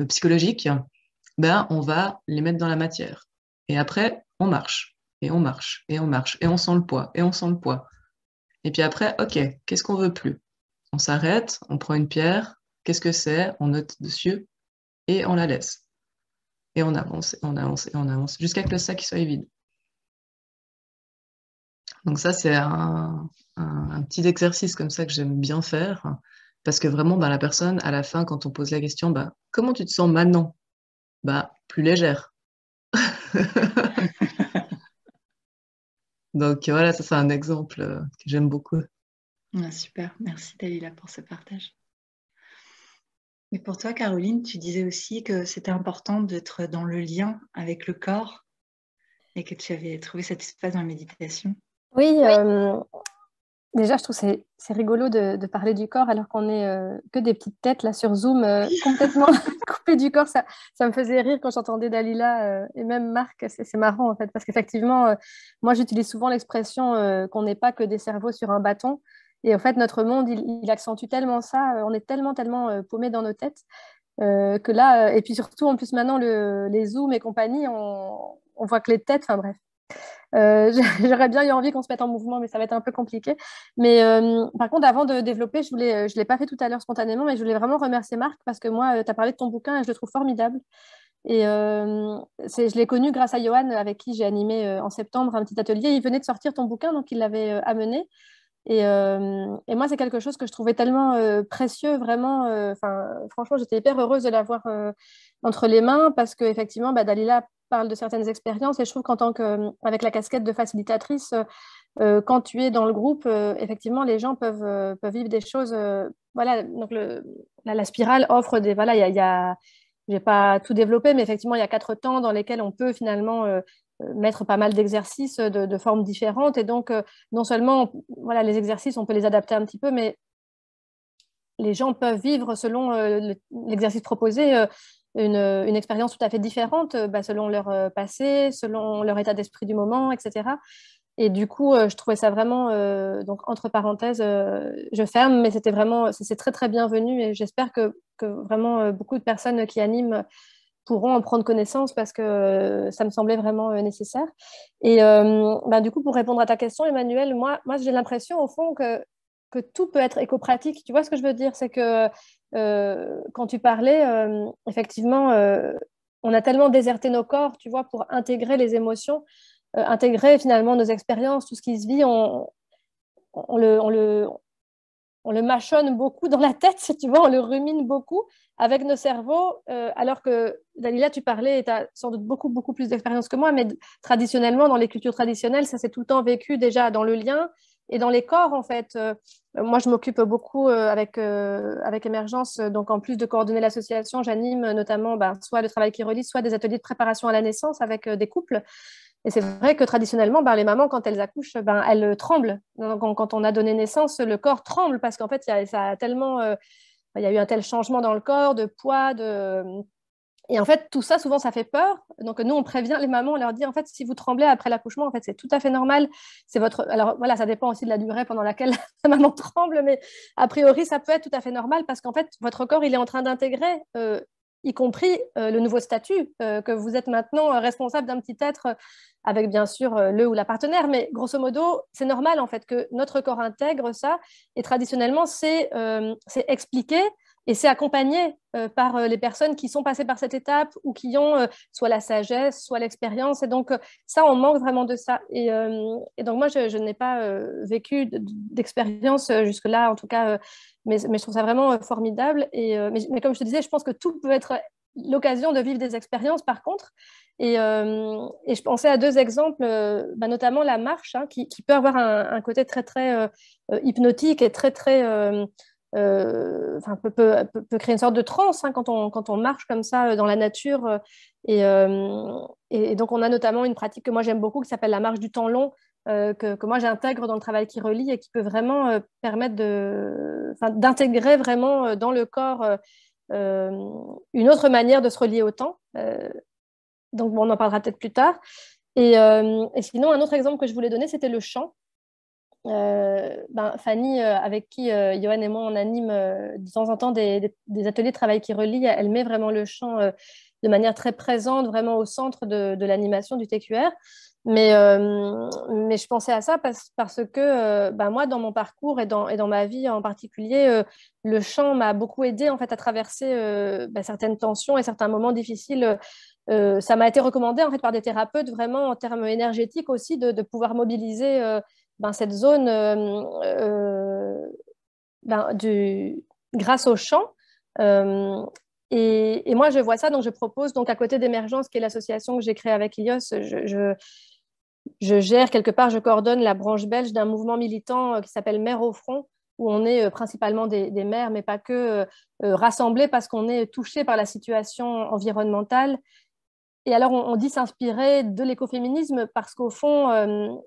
psychologique, on va les mettre dans la matière. Et après, on marche, et on marche, et on marche, et on sent le poids, et on sent le poids. Et puis après, ok, qu'est-ce qu'on veut plus? On s'arrête, on prend une pierre, qu'est-ce que c'est? On note dessus, et on la laisse. Et on avance, et on avance, et on avance, jusqu'à que le sac soit vide. Donc ça, c'est un petit exercice comme ça que j'aime bien faire, parce que vraiment, la personne, à la fin, quand on pose la question, comment tu te sens maintenant? Plus légère. Donc voilà, ça c'est un exemple que j'aime beaucoup. Super, merci Dalila pour ce partage. Et pour toi, Caroline, tu disais aussi que c'était important d'être dans le lien avec le corps et que tu avais trouvé cet espace dans la méditation. Oui, déjà, je trouve que c'est rigolo de parler du corps alors qu'on est que des petites têtes là sur Zoom, complètement coupées du corps. Ça me faisait rire quand j'entendais Dalila et même Marc. C'est marrant en fait, parce qu'effectivement, moi j'utilise souvent l'expression qu'on n'est pas que des cerveaux sur un bâton. Et en fait, notre monde, il accentue tellement ça, on est tellement paumé dans nos têtes que là, et puis surtout, en plus maintenant, les Zooms et compagnie, on voit que les têtes, enfin bref. J'aurais bien eu envie qu'on se mette en mouvement, mais ça va être un peu compliqué. Mais par contre, avant de développer, je ne l'ai pas fait tout à l'heure spontanément, mais je voulais vraiment remercier Marc parce que moi, tu as parlé de ton bouquin et je le trouve formidable. Et je l'ai connu grâce à Johan, avec qui j'ai animé en septembre un petit atelier. Il venait de sortir ton bouquin, donc il l'avait amené. Et moi, c'est quelque chose que je trouvais tellement précieux, vraiment. Franchement, j'étais hyper heureuse de l'avoir entre les mains parce qu'effectivement, Dalila parle de certaines expériences et je trouve avec la casquette de facilitatrice, quand tu es dans le groupe, effectivement, les gens peuvent vivre des choses. Voilà, donc la spirale offre des. Voilà, je n'ai pas tout développé, mais effectivement, il y a 4 temps dans lesquels on peut finalement mettre pas mal d'exercices de formes différentes. Et donc, non seulement, voilà, les exercices, on peut les adapter un petit peu, mais les gens peuvent vivre selon l'exercice proposé une expérience tout à fait différente selon leur passé, selon leur état d'esprit du moment, etc. Et du coup, je trouvais ça vraiment, donc entre parenthèses, je ferme, mais c'est très très bienvenu et j'espère que vraiment beaucoup de personnes qui animent pourront en prendre connaissance parce que ça me semblait vraiment nécessaire. Et du coup, pour répondre à ta question, Emmanuel, moi j'ai l'impression au fond que tout peut être éco-pratique. Tu vois ce que je veux dire? C'est que quand tu parlais, effectivement, on a tellement déserté nos corps, tu vois, pour intégrer les émotions, intégrer finalement nos expériences, tout ce qui se vit, on le mâchonne beaucoup dans la tête, tu vois, on le rumine beaucoup avec nos cerveaux, alors que, Dalila, tu parlais, et tu as sans doute beaucoup, beaucoup plus d'expérience que moi, mais traditionnellement, dans les cultures traditionnelles, ça s'est tout le temps vécu déjà dans le lien et dans les corps, en fait. Moi, je m'occupe beaucoup avec Émergence, donc en plus de coordonner l'association, j'anime notamment soit le travail qui relie, soit des ateliers de préparation à la naissance avec des couples. Et c'est vrai que traditionnellement, les mamans, quand elles accouchent, elles tremblent. Donc, quand on a donné naissance, le corps tremble parce qu'en fait, il y a eu un tel changement dans le corps, de poids, et en fait, tout ça, souvent, ça fait peur. Donc, nous, on prévient les mamans, on leur dit, en fait, si vous tremblez après l'accouchement, en fait, c'est tout à fait normal. Alors, voilà, ça dépend aussi de la durée pendant laquelle la maman tremble, mais a priori, ça peut être tout à fait normal parce qu'en fait, votre corps, il est en train d'intégrer, y compris le nouveau statut, que vous êtes maintenant responsable d'un petit être avec, bien sûr, le ou la partenaire. Mais grosso modo, c'est normal, en fait, que notre corps intègre ça. Et traditionnellement, c'est expliqué. Et c'est accompagné par les personnes qui sont passées par cette étape ou qui ont soit la sagesse, soit l'expérience. Et donc, ça, on manque vraiment de ça. Et donc, moi, je n'ai pas vécu d'expérience jusque-là, en tout cas, mais je trouve ça vraiment formidable. Mais comme je te disais, je pense que tout peut être l'occasion de vivre des expériences, par contre. Et je pensais à 2 exemples, notamment la marche, hein, qui peut avoir un côté très, très hypnotique et très, très... peut créer une sorte de transe hein, quand on marche comme ça dans la nature. Et donc, on a notamment une pratique que moi j'aime beaucoup qui s'appelle la marche du temps long, que moi j'intègre dans le travail qui relie et qui peut vraiment permettre d'intégrer vraiment dans le corps une autre manière de se relier au temps. Donc, on en parlera peut-être plus tard. Et sinon, un autre exemple que je voulais donner, c'était le chant. Fanny, avec qui Johan et moi on anime de temps en temps des ateliers de travail qui relient, elle met vraiment le chant de manière très présente, vraiment au centre de l'animation du TQR. Mais je pensais à ça parce que moi, dans mon parcours et dans ma vie en particulier, le chant m'a beaucoup aidé en fait, à traverser certaines tensions et certains moments difficiles. Ça m'a été recommandé en fait, par des thérapeutes, vraiment en termes énergétiques aussi, de pouvoir mobiliser cette zone grâce au chant. Et moi, je vois ça, donc je propose, donc à côté d'Émergence, qui est l'association que j'ai créée avec Ilios, je gère quelque part, je coordonne la branche belge d'un mouvement militant qui s'appelle Mères au front, où on est principalement des mères, mais pas que, rassemblées parce qu'on est touchés par la situation environnementale. Et alors, on dit s'inspirer de l'écoféminisme parce qu'au fond,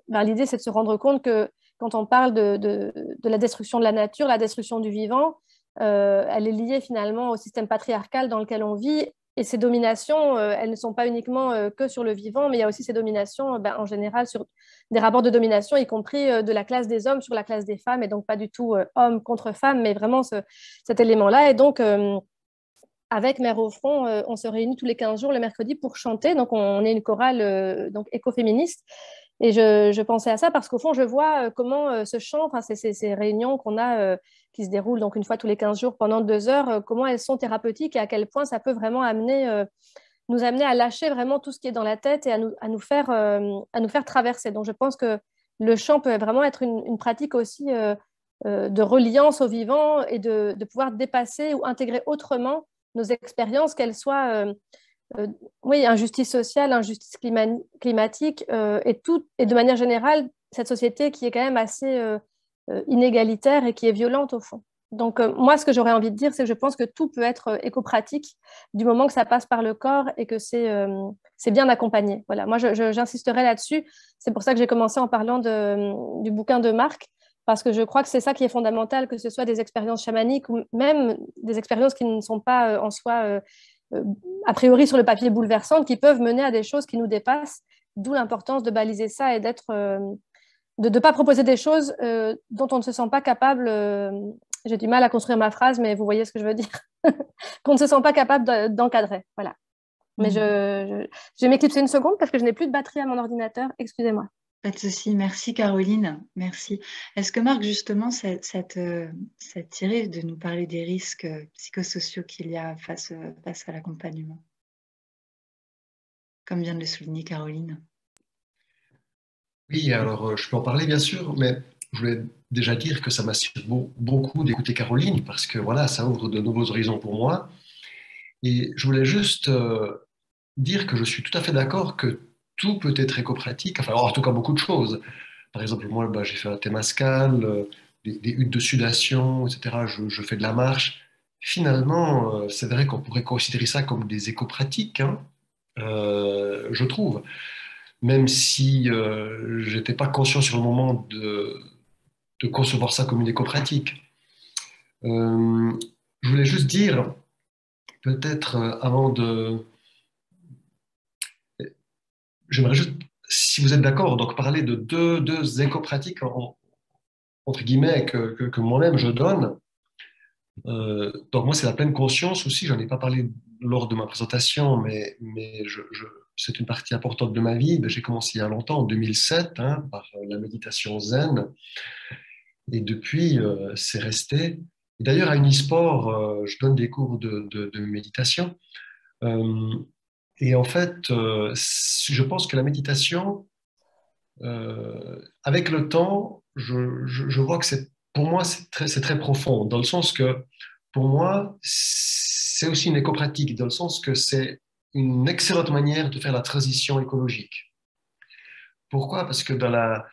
l'idée, c'est de se rendre compte que quand on parle de la destruction de la nature, la destruction du vivant, elle est liée finalement au système patriarcal dans lequel on vit Et ces dominations, elles ne sont pas uniquement que sur le vivant, mais il y a aussi ces dominations en général sur des rapports de domination, y compris de la classe des hommes sur la classe des femmes, et donc pas du tout hommes contre femmes, mais vraiment cet élément-là. Et donc, avec Mère au front, on se réunit tous les 15 jours le mercredi pour chanter. Donc, on est une chorale donc écoféministe. Et je pensais à ça parce qu'au fond, je vois comment ce chant, enfin, ces réunions qu'on a qui se déroulent donc une fois tous les 15 jours pendant 2 heures, comment elles sont thérapeutiques et à quel point ça peut vraiment nous amener à lâcher vraiment tout ce qui est dans la tête et à nous faire traverser. Donc, je pense que le chant peut vraiment être une pratique aussi de reliance au vivant et de pouvoir dépasser ou intégrer autrement nos expériences, qu'elles soient oui, injustice sociale, injustice climatique et de manière générale, cette société qui est quand même assez inégalitaire et qui est violente au fond. Donc, moi, ce que j'aurais envie de dire, c'est que je pense que tout peut être éco-pratique du moment que ça passe par le corps et que c'est bien accompagné. Voilà, moi, j'insisterai là-dessus. C'est pour ça que j'ai commencé en parlant du bouquin de Marc, parce que je crois que c'est ça qui est fondamental, que ce soit des expériences chamaniques ou même des expériences qui ne sont pas en soi a priori sur le papier bouleversantes, qui peuvent mener à des choses qui nous dépassent, d'où l'importance de baliser ça et de ne pas proposer des choses dont on ne se sent pas capable. J'ai du mal à construire ma phrase, mais vous voyez ce que je veux dire. Qu'on ne se sent pas capable d'encadrer. Voilà. Mais je vais m'éclipser une seconde parce que je n'ai plus de batterie à mon ordinateur. Excusez-moi. Pas de souci. Merci Caroline. Merci. Est-ce que Marc, justement, ça tirait de nous parler des risques psychosociaux qu'il y a face à l'accompagnement, comme vient de le souligner Caroline? Oui, alors je peux en parler bien sûr, mais je voulais déjà dire que ça m'assure beaucoup d'écouter Caroline parce que voilà, ça ouvre de nouveaux horizons pour moi. Et je voulais juste dire que je suis tout à fait d'accord que tout peut être éco-pratique, enfin en tout cas beaucoup de choses. Par exemple, moi j'ai fait un Temazcal, des huttes de sudation, etc. Je fais de la marche. Finalement, c'est vrai qu'on pourrait considérer ça comme des éco-pratiques, hein, je trouve. Même si je n'étais pas conscient sur le moment de concevoir ça comme une éco-pratique. Je voulais juste dire, peut-être avant de... J'aimerais juste, si vous êtes d'accord, donc parler de deux éco-pratiques, entre guillemets, que moi-même je donne. Donc moi, c'est la pleine conscience aussi, j'en ai pas parlé lors de ma présentation, mais c'est une partie importante de ma vie. J'ai commencé il y a longtemps, en 2007, hein, par la méditation zen. Et depuis, c'est resté. Et d'ailleurs, à Unisport, je donne des cours de méditation. Et en fait, je pense que la méditation, avec le temps, je vois que pour moi, c'est très profond, dans le sens que, pour moi, c'est aussi une éco-pratique, dans le sens que c'est une excellente manière de faire la transition écologique. Pourquoi? Parce que dans la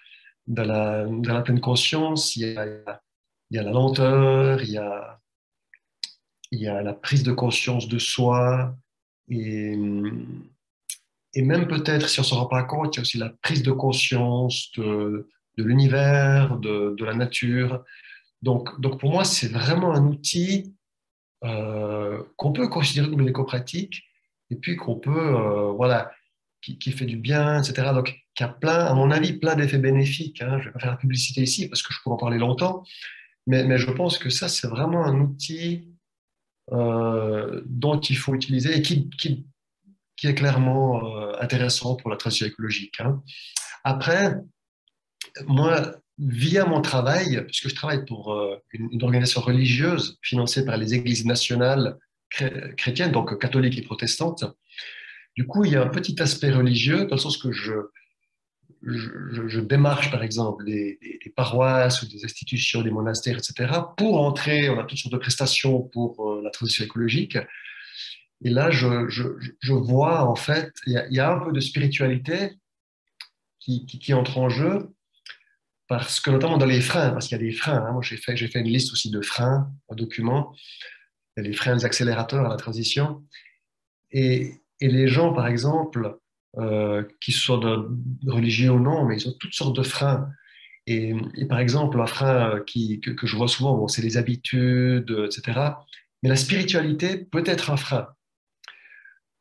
pleine conscience, il y a la lenteur, il y a la prise de conscience de soi, et, et même peut-être, si on ne s'en rend pas compte, il y a aussi la prise de conscience de l'univers, de la nature. Donc pour moi, c'est vraiment un outil qu'on peut considérer comme une éco-pratique, et puis qu'on peut, voilà, qui fait du bien, etc. Donc, qui a plein, à mon avis, plein d'effets bénéfiques, hein. Je ne vais pas faire la publicité ici parce que je pourrais en parler longtemps, mais je pense que ça, c'est vraiment un outil dont il faut utiliser et qui est clairement intéressant pour la transition écologique, hein. Après, moi, via mon travail, puisque je travaille pour une organisation religieuse financée par les églises nationales chrétiennes, donc catholiques et protestantes, du coup, il y a un petit aspect religieux, dans le sens que je démarche, par exemple, des paroisses ou des institutions, des monastères, etc., pour entrer, on a toutes sortes de prestations pour la transition écologique. Et là, je vois, en fait, il y a un peu de spiritualité qui entre en jeu, parce que notamment dans les freins, parce qu'il y a des freins, hein. Moi, j'ai fait une liste aussi de freins, un document. Il y a les freins, les accélérateurs à la transition. Et les gens, par exemple, qui soient religieux ou non, mais ils ont toutes sortes de freins. Et par exemple, un frein que je vois souvent, bon, c'est les habitudes, etc. Mais la spiritualité peut être un frein.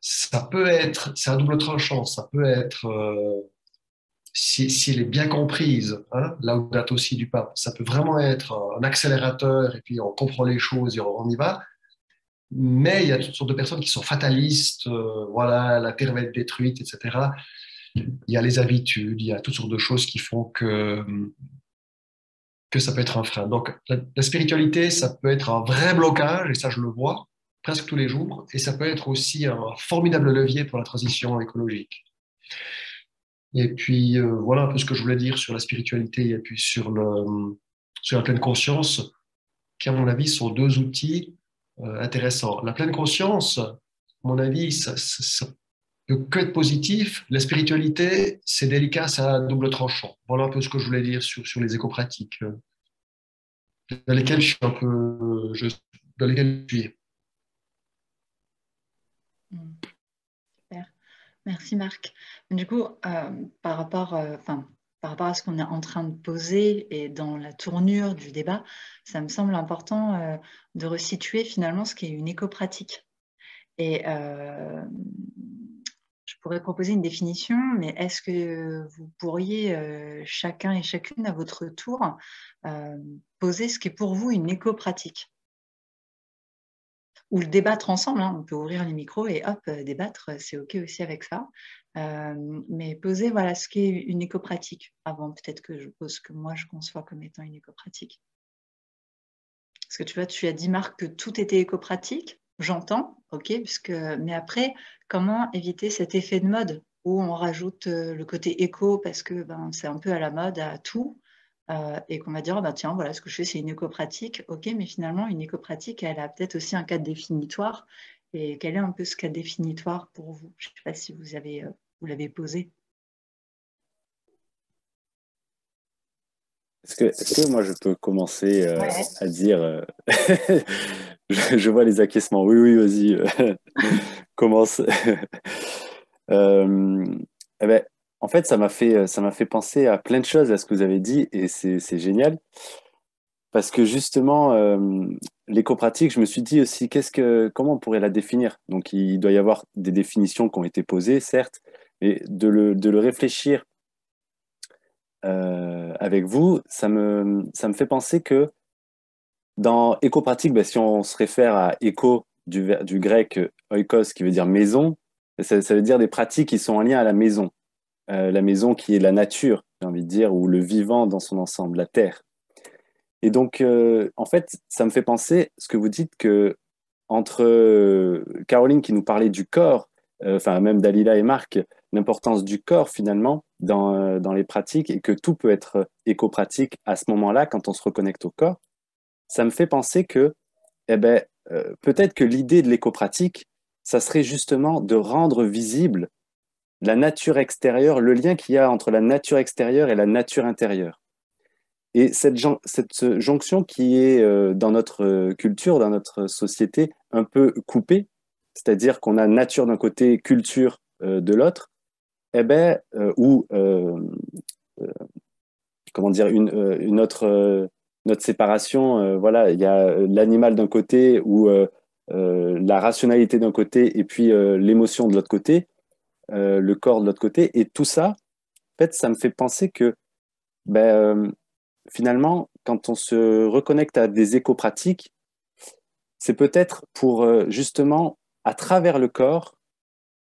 ça peut être, c'est un double tranchant, ça peut être, si elle est bien comprise, hein, Laudato si du pape, ça peut vraiment être un accélérateur et puis on comprend les choses et on y va. Mais il y a toutes sortes de personnes qui sont fatalistes, voilà, la terre va être détruite, etc. Il y a les habitudes, il y a toutes sortes de choses qui font que ça peut être un frein. Donc, la spiritualité, ça peut être un vrai blocage, et ça, je le vois presque tous les jours, et ça peut être aussi un formidable levier pour la transition écologique. Et puis, voilà un peu ce que je voulais dire sur la spiritualité et puis sur la pleine conscience, qui, à mon avis, sont deux outils intéressants. La pleine conscience, à mon avis, ça peut que être positif. La spiritualité, c'est délicat, ça a un double tranchant. Voilà un peu ce que je voulais dire sur les éco-pratiques, dans lesquelles je suis un peu, dans lesquelles je suis. Super. Merci Marc. Du coup, par rapport à ce qu'on est en train de poser et dans la tournure du débat, ça me semble important de resituer finalement ce qu'est une éco-pratique. Et je pourrais proposer une définition, mais est-ce que vous pourriez chacun et chacune à votre tour poser ce qu'est pour vous une éco-pratique? Ou le débattre ensemble, hein. On peut ouvrir les micros et hop, débattre, c'est OK aussi avec ça. Mais poser voilà, ce qu'est une éco-pratique, avant peut-être que je pose ce que moi je conçois comme étant une éco-pratique. Parce que tu vois, tu as dit Marc que tout était éco-pratique, j'entends, OK, mais après, comment éviter cet effet de mode où on rajoute le côté éco parce que c'est un peu à la mode à tout, et qu'on va dire, oh, tiens, voilà, ce que je fais, c'est une éco-pratique. OK, mais finalement, une éco-pratique, elle a peut-être aussi un cadre définitoire. Et quel est un peu ce cadre définitoire pour vous? Je ne sais pas si vous l'avez posé. Est-ce que moi je peux commencer Ouais. à dire je vois les acquiescements. Oui, oui, vas-y. Commence. Eh ben, en fait, ça m'a fait penser à plein de choses à ce que vous avez dit et c'est génial. Parce que justement, l'éco-pratique, je me suis dit aussi, comment on pourrait la définir? Donc, il doit y avoir des définitions qui ont été posées, certes, mais de le réfléchir avec vous, ça me fait penser que dans éco-pratique, ben, si on se réfère à éco du grec oikos, qui veut dire maison, ça veut dire des pratiques qui sont en lien à la maison qui est la nature, j'ai envie de dire, ou le vivant dans son ensemble, la terre. Et donc, en fait, ça me fait penser ce que vous dites que entre Caroline qui nous parlait du corps, enfin même Dalila et Marc, l'importance du corps finalement dans les pratiques et que tout peut être éco-pratique à ce moment-là quand on se reconnecte au corps, ça me fait penser que eh ben, peut-être que l'idée de l'éco-pratique, ça serait justement de rendre visible la nature extérieure, le lien qu'il y a entre la nature extérieure et la nature intérieure. Et cette jonction qui est dans notre culture, dans notre société, un peu coupée, c'est-à-dire qu'on a nature d'un côté, culture de l'autre, eh ben, comment dire, notre séparation, voilà, il y a l'animal d'un côté ou la rationalité d'un côté et puis l'émotion de l'autre côté, le corps de l'autre côté, et tout ça, en fait, ça me fait penser que ben, finalement, quand on se reconnecte à des éco-pratiques, c'est peut-être pour justement, à travers le corps,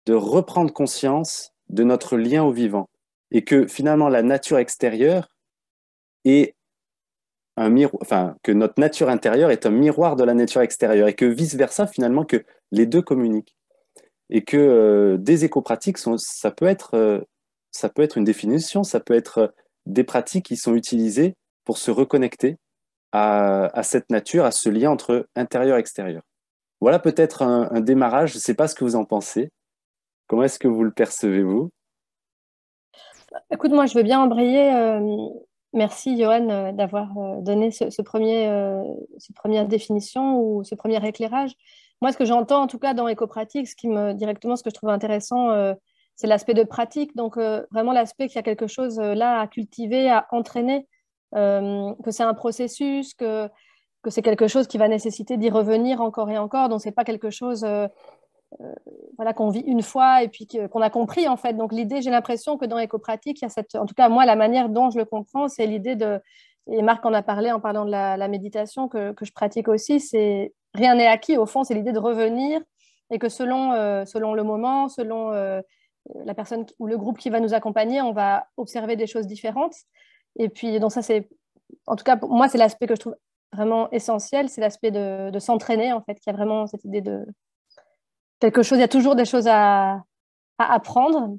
de reprendre conscience de notre lien au vivant. Et que finalement, la nature extérieure est un miroir, enfin, que notre nature intérieure est un miroir de la nature extérieure. Et que vice-versa, finalement, que les deux communiquent. Et que des éco-pratiques, ça peut être une définition, ça peut être des pratiques qui sont utilisées pour se reconnecter à cette nature, à ce lien entre intérieur et extérieur. Voilà peut-être un démarrage, je ne sais pas ce que vous en pensez. Comment est-ce que vous le percevez, vous? Écoute, moi, je veux bien embrayer. Merci, Johan, d'avoir donné ce cette première définition ou ce premier éclairage. Moi, ce que j'entends, en tout cas, dans Écopratique, directement, ce que je trouve intéressant, c'est l'aspect de pratique. Donc, vraiment l'aspect qu'il y a quelque chose là à cultiver, à entraîner, que c'est un processus, que c'est quelque chose qui va nécessiter d'y revenir encore et encore. Donc, c'est pas quelque chose voilà, qu'on vit une fois et puis qu'on a compris en fait. Donc l'idée, j'ai l'impression que dans Écopratique, il y a cette, en tout cas moi, la manière dont je le comprends, c'est l'idée de, et Marc en a parlé en parlant de la méditation que je pratique aussi, c'est rien n'est acquis au fond, c'est l'idée de revenir et que selon le moment, selon la personne ou le groupe qui va nous accompagner, on va observer des choses différentes. Et puis donc ça c'est, en tout cas pour moi, c'est l'aspect que je trouve vraiment essentiel, c'est l'aspect de s'entraîner en fait, qu'il y a vraiment cette idée de quelque chose, il y a toujours des choses à apprendre.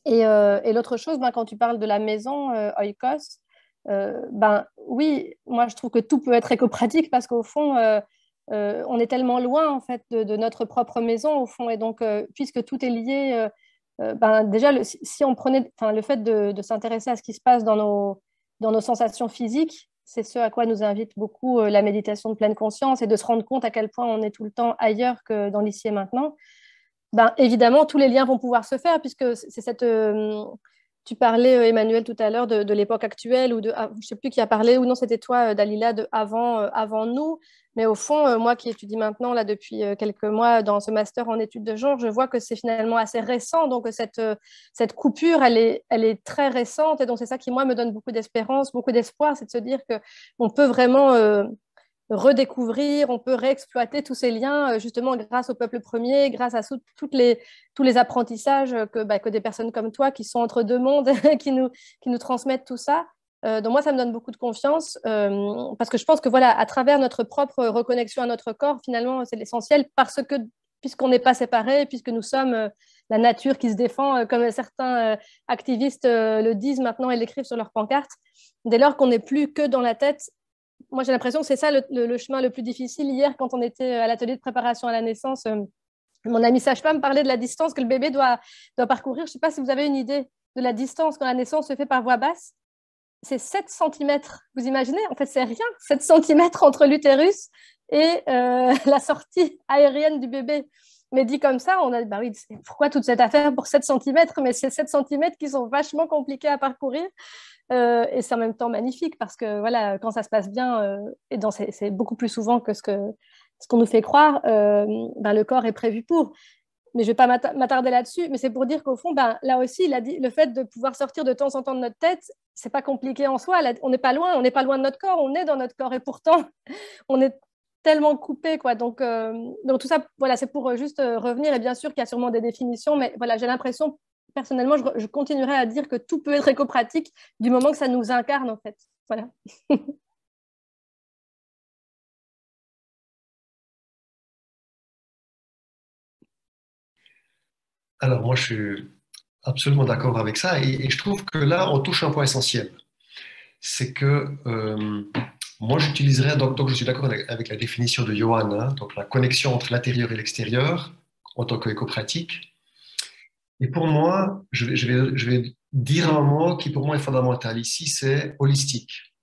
Et l'autre chose, ben, quand tu parles de la maison Oikos, ben oui, moi je trouve que tout peut être écopratique parce qu'au fond, on est tellement loin en fait de notre propre maison au fond, et donc puisque tout est lié, ben, déjà si on prenait, enfin, le fait de s'intéresser à ce qui se passe dans nos sensations physiques, c'est ce à quoi nous invite beaucoup la méditation de pleine conscience, et de se rendre compte à quel point on est tout le temps ailleurs que dans l'ici et maintenant. Ben, évidemment, tous les liens vont pouvoir se faire, puisque c'est cette. Tu parlais, Emmanuel, tout à l'heure de l'époque actuelle, ou de. Je ne sais plus qui a parlé, ou non, c'était toi, Dalila, de avant nous. Mais au fond, moi qui étudie maintenant, là, depuis quelques mois, dans ce master en études de genre, je vois que c'est finalement assez récent. Donc, cette coupure, elle est très récente. Et donc, c'est ça qui, moi, me donne beaucoup d'espérance, beaucoup d'espoir, c'est de se dire qu'on peut vraiment. Redécouvrir, on peut réexploiter tous ces liens justement grâce au peuple premier, grâce à tous les apprentissages que des personnes comme toi qui sont entre deux mondes, qui nous transmettent tout ça. Donc moi, ça me donne beaucoup de confiance parce que je pense que voilà, à travers notre propre reconnexion à notre corps, finalement, c'est l'essentiel parce que puisqu'on n'est pas séparés, puisque nous sommes la nature qui se défend, comme certains activistes le disent maintenant et l'écrivent sur leurs pancartes, dès lors qu'on n'est plus que dans la tête. Moi, j'ai l'impression que c'est ça le chemin le plus difficile. Hier, quand on était à l'atelier de préparation à la naissance, mon amie sage-femme parlait de la distance que le bébé doit parcourir. Je ne sais pas si vous avez une idée de la distance quand la naissance se fait par voie basse. C'est 7 centimètres. Vous imaginez? En fait, c'est rien. 7 centimètres entre l'utérus et la sortie aérienne du bébé. Mais dit comme ça, on a dit, bah oui, pourquoi toute cette affaire pour 7 centimètres? Mais c'est 7 centimètres qui sont vachement compliqués à parcourir. Et c'est en même temps magnifique parce que voilà, quand ça se passe bien, et c'est beaucoup plus souvent que ce qu'on nous fait croire, ben, le corps est prévu pour. Mais je ne vais pas m'attarder là-dessus, mais c'est pour dire qu'au fond, ben, là aussi, il a dit, le fait de pouvoir sortir de temps en temps de notre tête, c'est pas compliqué en soi. Là, on n'est pas loin de notre corps, on est dans notre corps, et pourtant, on est tellement coupé, quoi. Donc tout ça, voilà, c'est pour juste revenir, et bien sûr qu'il y a sûrement des définitions, mais voilà, j'ai l'impression, personnellement, je continuerai à dire que tout peut être écopratique du moment que ça nous incarne, en fait. Voilà. Alors, moi, je suis absolument d'accord avec ça. Et je trouve que là, on touche un point essentiel. C'est que moi, j'utiliserais, donc je suis d'accord avec la définition de Johan, hein, donc la connexion entre l'intérieur et l'extérieur en tant qu'éco-pratique. Et pour moi, je vais dire un mot qui pour moi est fondamental ici, c'est holistique.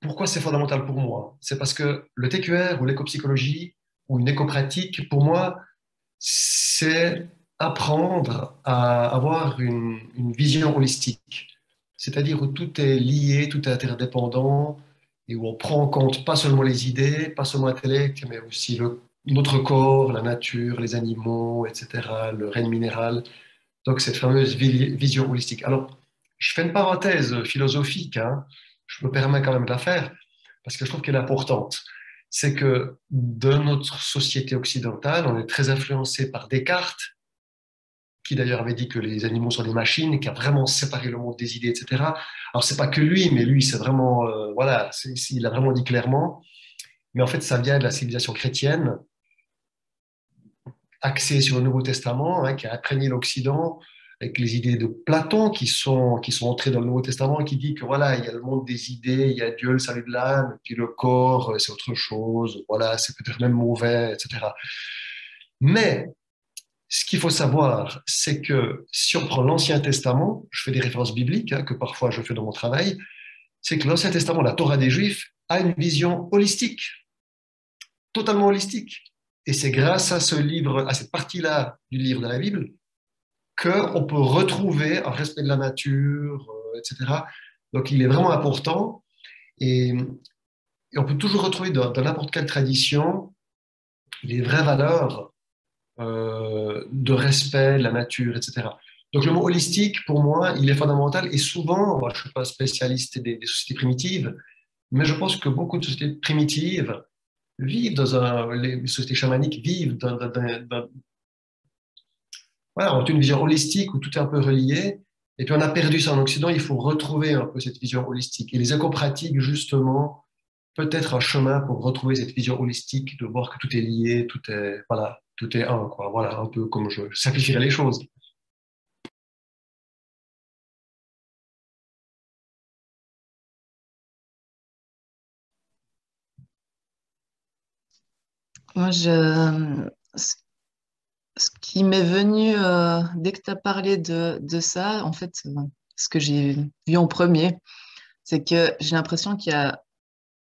Pourquoi c'est fondamental pour moi? C'est parce que le TQR ou l'éco-psychologie ou une éco-pratique, pour moi, c'est apprendre à avoir une vision holistique. C'est-à-dire où tout est lié, tout est interdépendant, et où on prend en compte pas seulement les idées, pas seulement l'intellect, mais aussi notre corps, la nature, les animaux, etc., le règne minéral. Donc, cette fameuse vision holistique. Alors, je fais une parenthèse philosophique, hein, je me permets quand même de la faire, parce que je trouve qu'elle est importante. C'est que dans notre société occidentale, on est très influencé par Descartes, qui d'ailleurs avait dit que les animaux sont des machines, et qui a vraiment séparé le monde des idées, etc. Alors, c'est pas que lui, mais lui, c'est vraiment, voilà, il a vraiment dit clairement. Mais en fait, ça vient de la civilisation chrétienne, axée sur le Nouveau Testament, hein, qui a imprégné l'Occident, avec les idées de Platon qui sont entrées dans le Nouveau Testament, qui dit que voilà, il y a le monde des idées, il y a Dieu, le salut de l'âme, puis le corps, c'est autre chose, voilà, c'est peut-être même mauvais, etc. Mais ce qu'il faut savoir, c'est que si on prend l'Ancien Testament, je fais des références bibliques, hein, que parfois je fais dans mon travail, c'est que l'Ancien Testament, la Torah des Juifs, a une vision holistique, totalement holistique. Et c'est grâce à ce livre, à cette partie-là du livre de la Bible, qu'on peut retrouver un respect de la nature, etc. Donc, il est vraiment important. Et on peut toujours retrouver dans n'importe quelle tradition les vraies valeurs de respect de la nature, etc. Donc le mot holistique, pour moi, il est fondamental et souvent, moi, je ne suis pas spécialiste des sociétés primitives, mais je pense que beaucoup de sociétés primitives vivent les sociétés chamaniques vivent voilà, ont une vision holistique où tout est un peu relié. Et puis on a perdu ça en Occident, il faut retrouver un peu cette vision holistique. Et les éco-pratiques, justement, peut-être un chemin pour retrouver cette vision holistique, de voir que tout est lié, voilà, tout est un, quoi. Voilà, un peu comme je simplifierais les choses. Moi, ce qui m'est venu dès que tu as parlé de ça, en fait, ce que j'ai vu en premier, c'est que j'ai l'impression qu'il y a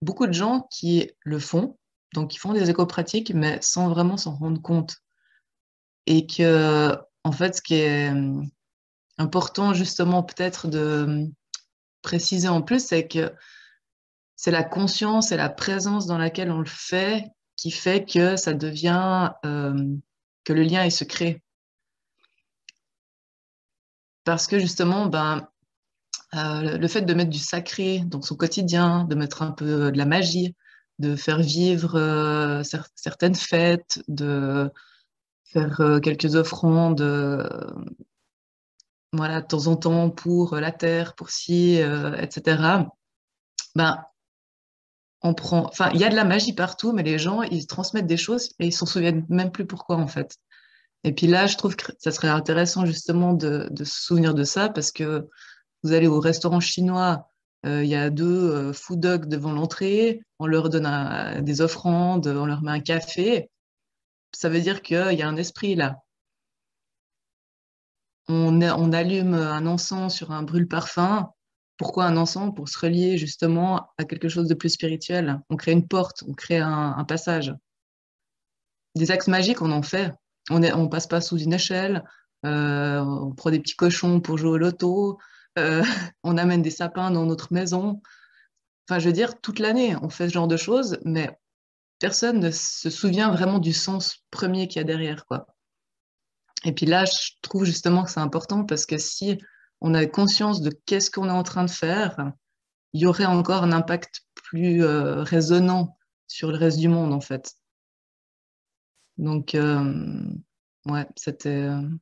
beaucoup de gens qui le font, donc qui font des éco-pratiques, mais sans vraiment s'en rendre compte. Et que, en fait, ce qui est important, justement, peut-être de préciser en plus, c'est que c'est la conscience et la présence dans laquelle on le fait qui fait que ça devient, que le lien est secret. Parce que justement, le fait de mettre du sacré dans son quotidien, de mettre un peu de la magie, de faire vivre certaines fêtes, de faire quelques offrandes, voilà, de temps en temps pour la terre, pour ci, etc. Ben, enfin, il y a de la magie partout, mais les gens, ils transmettent des choses et ils s'en souviennent même plus pourquoi, en fait. Et puis là, je trouve que ça serait intéressant justement de se souvenir de ça parce que vous allez au restaurant chinois, il y a deux food dogs devant l'entrée, on leur donne des offrandes, on leur met un café. Ça veut dire qu'il y a un esprit là. On allume un encens sur un brûle-parfum. Pourquoi un encens? Pour se relier justement à quelque chose de plus spirituel. On crée une porte, on crée un passage. Des axes magiques, on en fait. On passe pas sous une échelle, on prend des petits cochons pour jouer au loto, on amène des sapins dans notre maison. Enfin, je veux dire, toute l'année, on fait ce genre de choses, mais personne ne se souvient vraiment du sens premier qu'il y a derrière, quoi. Et puis là, je trouve justement que c'est important parce que si on a conscience de qu'est-ce qu'on est en train de faire, il y aurait encore un impact plus résonnant sur le reste du monde, en fait. Donc, ouais, c'était une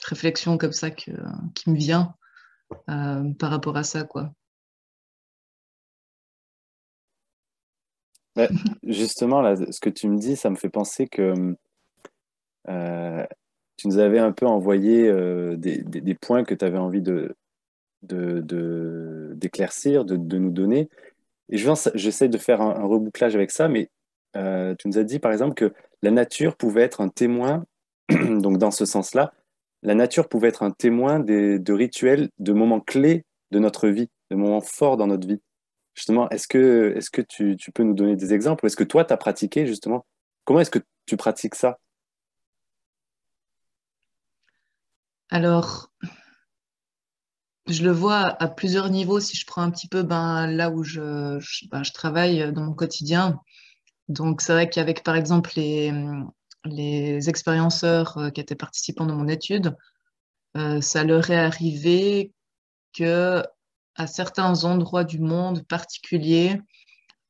réflexion comme ça qui me vient par rapport à ça, quoi. Ouais, justement, là, ce que tu me dis, ça me fait penser que tu nous avais un peu envoyé des points que tu avais envie d'éclaircir, de nous donner. Et j'essaie de faire un rebouclage avec ça, mais tu nous as dit par exemple que la nature pouvait être un témoin, donc dans ce sens-là, la nature pouvait être un témoin de rituels, de moments clés de notre vie, de moments forts dans notre vie. Justement, est-ce que tu peux nous donner des exemples? Ou est-ce que toi, tu as pratiqué justement? Comment est-ce que tu pratiques ça? Alors, je le vois à plusieurs niveaux si je prends un petit peu là où je travaille dans mon quotidien. Donc, c'est vrai qu'avec, par exemple, les expérienceurs qui étaient participants dans mon étude, ça leur est arrivé que à certains endroits du monde particuliers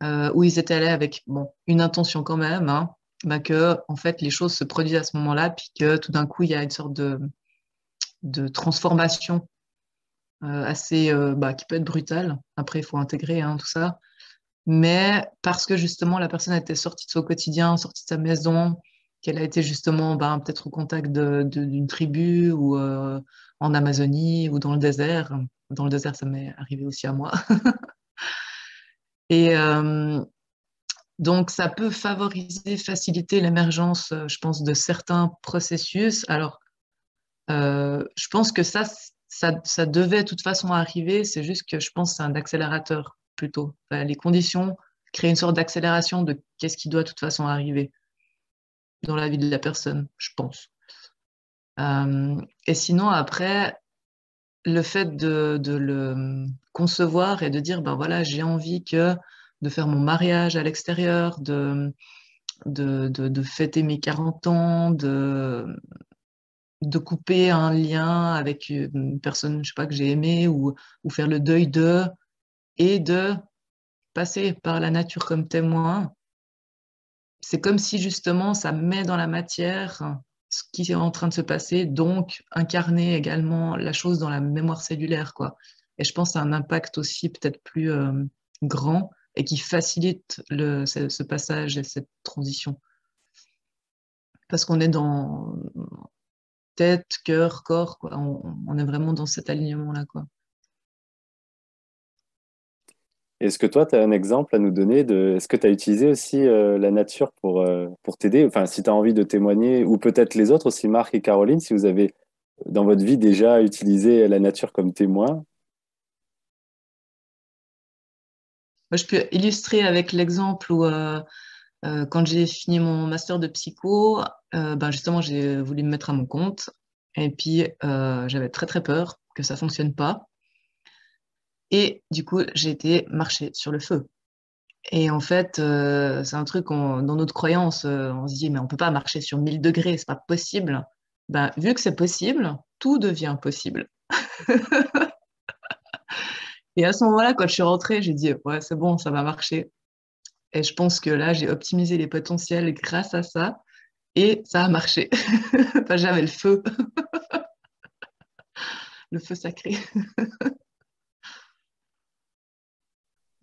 où ils étaient allés avec une intention quand même, hein, que en fait les choses se produisent à ce moment-là, puis que tout d'un coup il y a une sorte de transformation assez qui peut être brutale. Après, il faut intégrer tout ça. Mais parce que justement la personne était sortie de son quotidien, sortie de sa maison, qu'elle a été justement peut-être au contact d'une tribu ou en Amazonie ou dans le désert. Dans le désert, ça m'est arrivé aussi à moi. Et donc, ça peut favoriser, faciliter l'émergence, je pense, de certains processus. Alors, je pense que ça devait de toute façon arriver. C'est juste que je pense que c'est un accélérateur plutôt. Enfin, les conditions créent une sorte d'accélération de qu'est-ce qui doit de toute façon arriver dans la vie de la personne, je pense. Et sinon, après, le fait de le concevoir et de dire, voilà, j'ai envie de faire mon mariage à l'extérieur, de fêter mes 40 ans, de couper un lien avec une personne, je sais pas, que j'ai aimée ou faire le deuil de, et de passer par la nature comme témoin. C'est comme si justement ça met dans la matière ce qui est en train de se passer, donc incarner également la chose dans la mémoire cellulaire, quoi. Et je pense que ça a un impact aussi peut-être plus grand et qui facilite ce passage et cette transition. Parce qu'on est dans tête, cœur, corps, quoi. On est vraiment dans cet alignement-là, quoi. Est-ce que toi, tu as un exemple à nous donner de... Est-ce que tu as utilisé aussi la nature pour t'aider? Enfin, si tu as envie de témoigner, ou peut-être les autres aussi, Marc et Caroline, si vous avez dans votre vie déjà utilisé la nature comme témoin. Moi, je peux illustrer avec l'exemple où quand j'ai fini mon master de psycho, ben justement, j'ai voulu me mettre à mon compte. Et puis, j'avais très, très peur que ça fonctionne pas. Et du coup, j'ai été marcher sur le feu. Et en fait, c'est un truc, dans notre croyance, on se dit, mais on peut pas marcher sur 1000 degrés, c'est pas possible. Ben, vu que c'est possible, tout devient possible. Et à ce moment-là, quand je suis rentrée, j'ai dit, ouais, c'est bon, ça va marcher. Et je pense que là, j'ai optimisé les potentiels grâce à ça. Et ça a marché. Enfin, j'avais le feu sacré.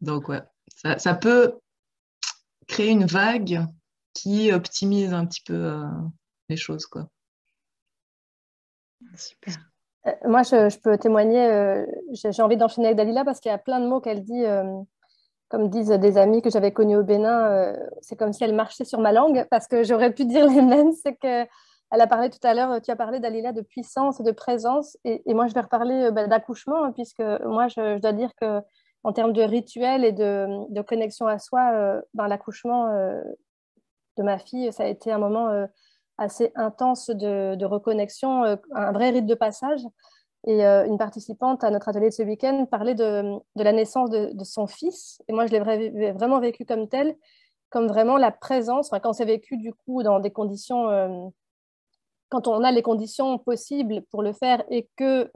Donc, ouais, ça peut créer une vague qui optimise un petit peu les choses, quoi. Super. Moi, je peux témoigner, j'ai envie d'enchaîner avec Dalila parce qu'il y a plein de mots qu'elle dit, comme disent des amis que j'avais connus au Bénin, c'est comme si elle marchait sur ma langue parce que j'aurais pu dire les mêmes. C'est que elle a parlé tout à l'heure, tu as parlé, Dalila, de puissance et de présence. Et moi, je vais reparler d'accouchement, hein, puisque moi, je dois dire que en termes de rituel et de connexion à soi, l'accouchement de ma fille, ça a été un moment assez intense de reconnexion, un vrai rite de passage. Et une participante à notre atelier de ce week-end parlait de la naissance de son fils. Et moi, je l'ai vraiment vécu comme tel, comme vraiment la présence, quand c'est vécu du coup dans des conditions, quand on a les conditions possibles pour le faire et que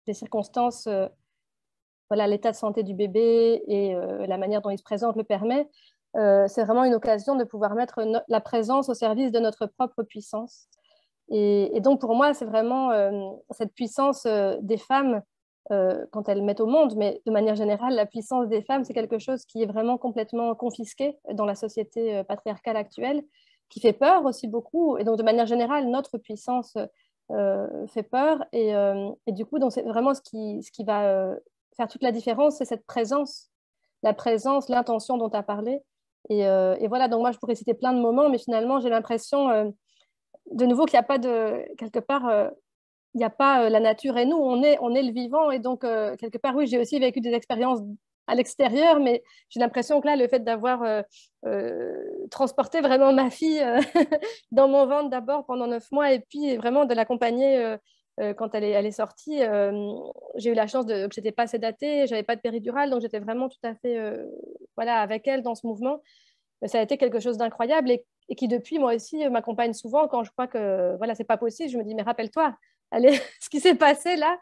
les circonstances, voilà, l'état de santé du bébé et la manière dont il se présente le permet, c'est vraiment une occasion de pouvoir mettre la présence au service de notre propre puissance. Et donc, pour moi, c'est vraiment cette puissance des femmes quand elles mettent au monde, mais de manière générale, la puissance des femmes, c'est quelque chose qui est vraiment complètement confisqué dans la société patriarcale actuelle, qui fait peur aussi beaucoup. Et donc, de manière générale, notre puissance fait peur. Et du coup, c'est vraiment ce qui va faire toute la différence, c'est cette présence, la présence, l'intention dont tu as parlé. Et voilà, donc moi, je pourrais citer plein de moments, mais finalement, j'ai l'impression de nouveau qu'il n'y a pas de quelque part il n'y a pas la nature et nous on est le vivant et donc quelque part oui j'ai aussi vécu des expériences à l'extérieur mais j'ai l'impression que là le fait d'avoir transporté vraiment ma fille dans mon ventre d'abord pendant 9 mois et puis vraiment de l'accompagner quand elle est sortie j'ai eu la chance que j'étais pas sédatée j'avais pas de péridurale donc j'étais vraiment tout à fait voilà avec elle dans ce mouvement ça a été quelque chose d'incroyable et qui depuis moi aussi m'accompagne souvent quand je crois que voilà c'est pas possible je me dis mais rappelle-toi allez ce qui s'est passé là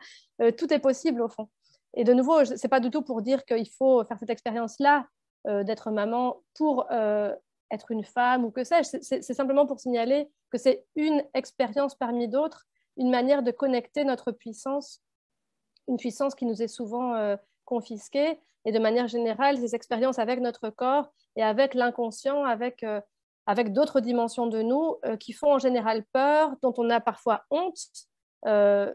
tout est possible au fond et de nouveau c'est pas du tout pour dire qu'il faut faire cette expérience là d'être maman pour être une femme ou que sais-je c'est simplement pour signaler que c'est une expérience parmi d'autres une manière de connecter notre puissance une puissance qui nous est souvent confisquée et de manière générale ces expériences avec notre corps et avec l'inconscient, avec d'autres dimensions de nous qui font en général peur, dont on a parfois honte. Euh,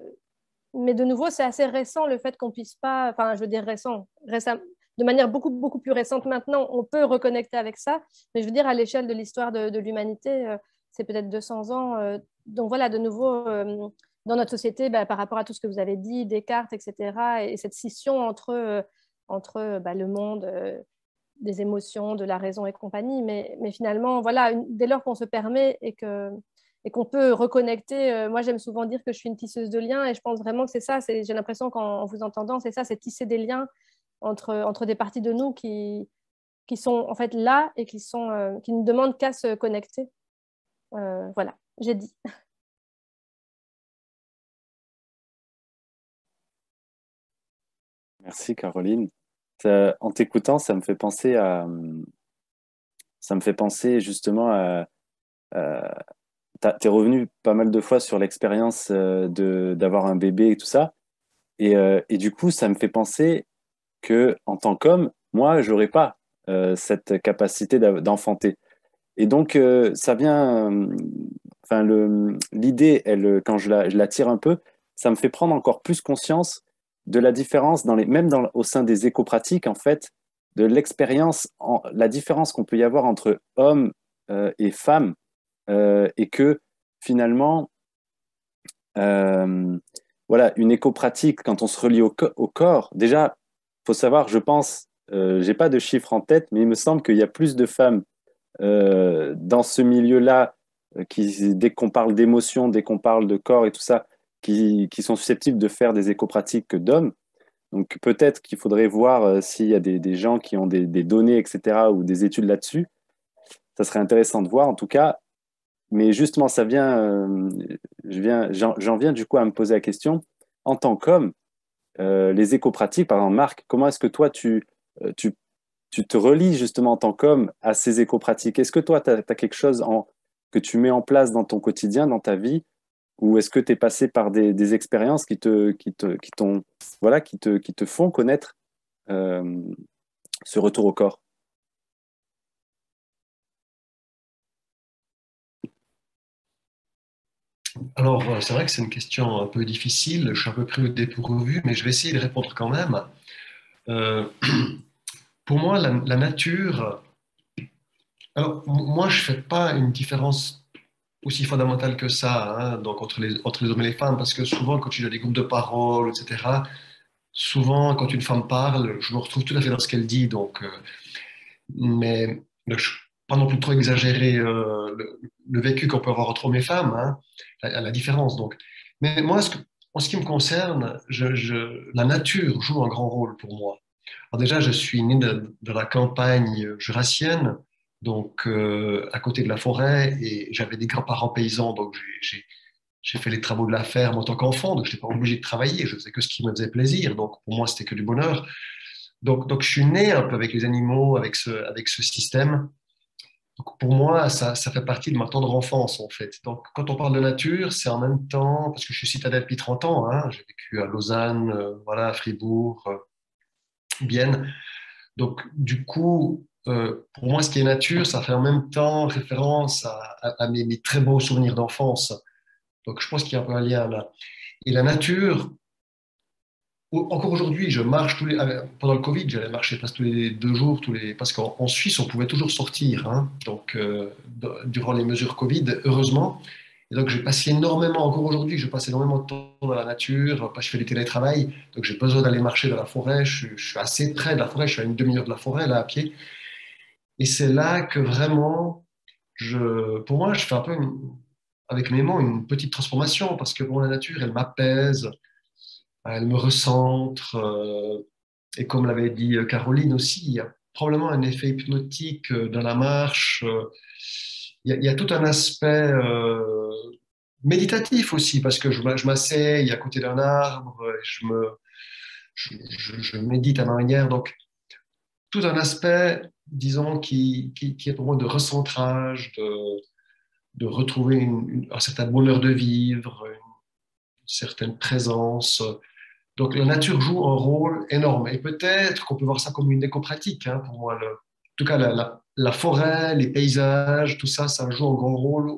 mais de nouveau, c'est assez récent le fait qu'on puisse pas, enfin, je veux dire de manière beaucoup, beaucoup plus récente maintenant, on peut reconnecter avec ça. Mais je veux dire, à l'échelle de l'histoire de l'humanité, c'est peut-être 200 ans. Donc voilà, de nouveau, dans notre société, par rapport à tout ce que vous avez dit, Descartes, etc., et cette scission entre le monde des émotions, de la raison et compagnie. Mais finalement, voilà, dès lors qu'on se permet et qu'on peut reconnecter, moi j'aime souvent dire que je suis une tisseuse de liens et je pense vraiment que c'est ça, j'ai l'impression qu'en vous entendant, c'est ça, c'est tisser des liens entre des parties de nous qui sont en fait là et qui ne demandent qu'à se connecter. Voilà, j'ai dit. Merci Caroline. En t'écoutant, ça me fait penser justement à t'es revenu pas mal de fois sur l'expérience d'avoir un bébé et tout ça. Et du coup, ça me fait penser que en tant qu'homme, moi, j'aurais pas cette capacité d'enfanter. Et donc, ça vient, enfin, l'idée, elle, quand je la tire un peu, ça me fait prendre encore plus conscience de la différence, même au sein des éco-pratiques, en fait, de l'expérience, la différence qu'on peut y avoir entre hommes et femmes, et que finalement, euh, voilà, une éco-pratique, quand on se relie au corps, déjà, faut savoir, je pense, j'ai pas de chiffres en tête, mais il me semble qu'il y a plus de femmes dans ce milieu-là, dès qu'on parle d'émotions, dès qu'on parle de corps et tout ça, qui sont susceptibles de faire des éco-pratiques que d'hommes. Donc peut-être qu'il faudrait voir s'il y a des gens qui ont des données, etc., ou des études là-dessus. Ça serait intéressant de voir en tout cas. Mais justement, j'en viens du coup à me poser la question, en tant qu'homme, les éco-pratiques, par exemple, Marc, comment est-ce que toi, tu, tu te relis justement en tant qu'homme à ces éco-pratiques? Est-ce que toi, tu as quelque chose que tu mets en place dans ton quotidien, dans ta vie, ou est-ce que tu es passé par des expériences voilà, qui te font connaître euh, ce retour au corps? Alors, c'est vrai que c'est une question un peu difficile, je suis un peu pris au dépourvu, mais je vais essayer de répondre quand même. Euh, pour moi, la nature, alors moi, je ne fais pas une différence aussi fondamentale que ça, hein, donc entre les hommes et les femmes, parce que souvent, quand tu as des groupes de parole, etc., souvent, quand une femme parle, je me retrouve tout à fait dans ce qu'elle dit, mais je ne suis pas non plus trop exagérer le vécu qu'on peut avoir entre hommes et femmes, hein, la différence. Donc. Mais moi, en ce qui me concerne, la nature joue un grand rôle pour moi. Alors déjà, je suis né de la campagne jurassienne, donc à côté de la forêt, et j'avais des grands-parents paysans, donc j'ai fait les travaux de la ferme en tant qu'enfant, donc je n'étais pas obligé de travailler, je faisais que ce qui me faisait plaisir, donc pour moi, c'était que du bonheur. Donc je suis né un peu avec les animaux, avec ce système. Donc pour moi, ça fait partie de ma tendre enfance, en fait. Donc quand on parle de nature, c'est en même temps, parce que je suis citadin depuis 30 ans, hein, j'ai vécu à Lausanne, voilà, à Fribourg, Bienne. Donc du coup, pour moi, ce qui est nature, ça fait en même temps référence à mes très beaux souvenirs d'enfance. Donc je pense qu'il y a un peu un lien là. Et la nature, encore aujourd'hui, je marche pendant le Covid, j'allais marcher presque tous les 2 jours, parce qu'en Suisse, on pouvait toujours sortir, hein, donc durant les mesures Covid, heureusement. Et donc, j'ai passé énormément, encore aujourd'hui, je passe énormément de temps dans la nature, je fais du télétravail, donc j'ai besoin d'aller marcher dans la forêt, je suis assez près de la forêt, je suis à une demi-heure de la forêt, là, à pied. Et c'est là que vraiment, pour moi, je fais un peu, avec mes mots, une petite transformation, parce que pour la nature, elle m'apaise, elle me recentre. Et comme l'avait dit Caroline aussi, il y a probablement un effet hypnotique dans la marche. Il y a tout un aspect méditatif aussi, parce que je m'asseye à côté d'un arbre, et je médite à ma manière. Donc, tout un aspect, disons, qui est pour moi de recentrage, de retrouver un certain bonheur de vivre, une certaine présence. Donc la nature joue un rôle énorme. Et peut-être qu'on peut voir ça comme une éco-pratique, hein, pour moi. En tout cas, la forêt, les paysages, tout ça, ça joue un grand rôle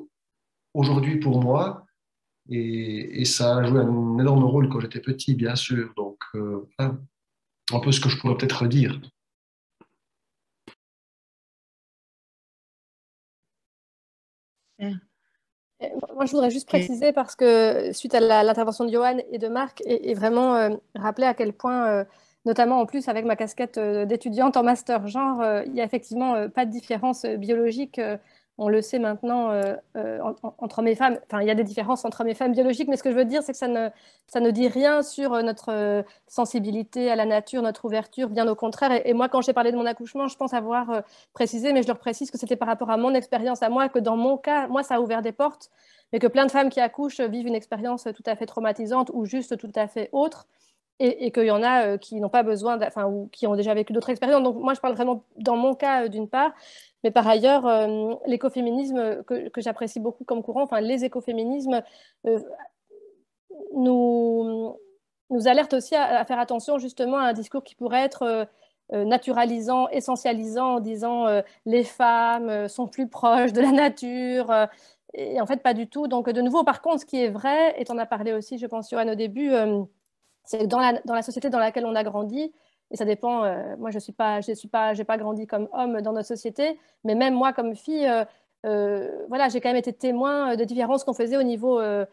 aujourd'hui pour moi. Et ça a joué un énorme rôle quand j'étais petit, bien sûr. Donc, voilà, un peu ce que je pourrais peut-être redire. Moi, je voudrais juste préciser parce que suite à l'intervention de Johan et de Marc, et vraiment rappeler à quel point, notamment en plus avec ma casquette d'étudiante en master genre, il n'y a effectivement pas de différence biologique on le sait maintenant, entre hommes et femmes. Enfin, il y a des différences entre hommes et femmes biologiques, mais ce que je veux dire, c'est que ça ne dit rien sur notre sensibilité à la nature, notre ouverture, bien au contraire. Et moi, quand j'ai parlé de mon accouchement, je pense avoir précisé, mais je leur précise que c'était par rapport à mon expérience à moi, que dans mon cas, moi, ça a ouvert des portes, mais que plein de femmes qui accouchent vivent une expérience tout à fait traumatisante ou juste tout à fait autre. Et qu'il y en a qui n'ont pas besoin, enfin, ou qui ont déjà vécu d'autres expériences. Donc, moi, je parle vraiment dans mon cas, d'une part. Mais par ailleurs, l'écoféminisme que j'apprécie beaucoup comme courant, enfin, les écoféminismes, nous alertent aussi à faire attention justement à un discours qui pourrait être naturalisant, essentialisant, en disant les femmes sont plus proches de la nature. Et en fait, pas du tout. Donc, de nouveau, par contre, ce qui est vrai, et tu en as parlé aussi, je pense, Johan, au début, c'est que dans la société dans laquelle on a grandi, et ça dépend, moi j'ai pas grandi comme homme dans notre société, mais même moi comme fille, voilà, j'ai quand même été témoin de différences qu'on faisait au niveau euh,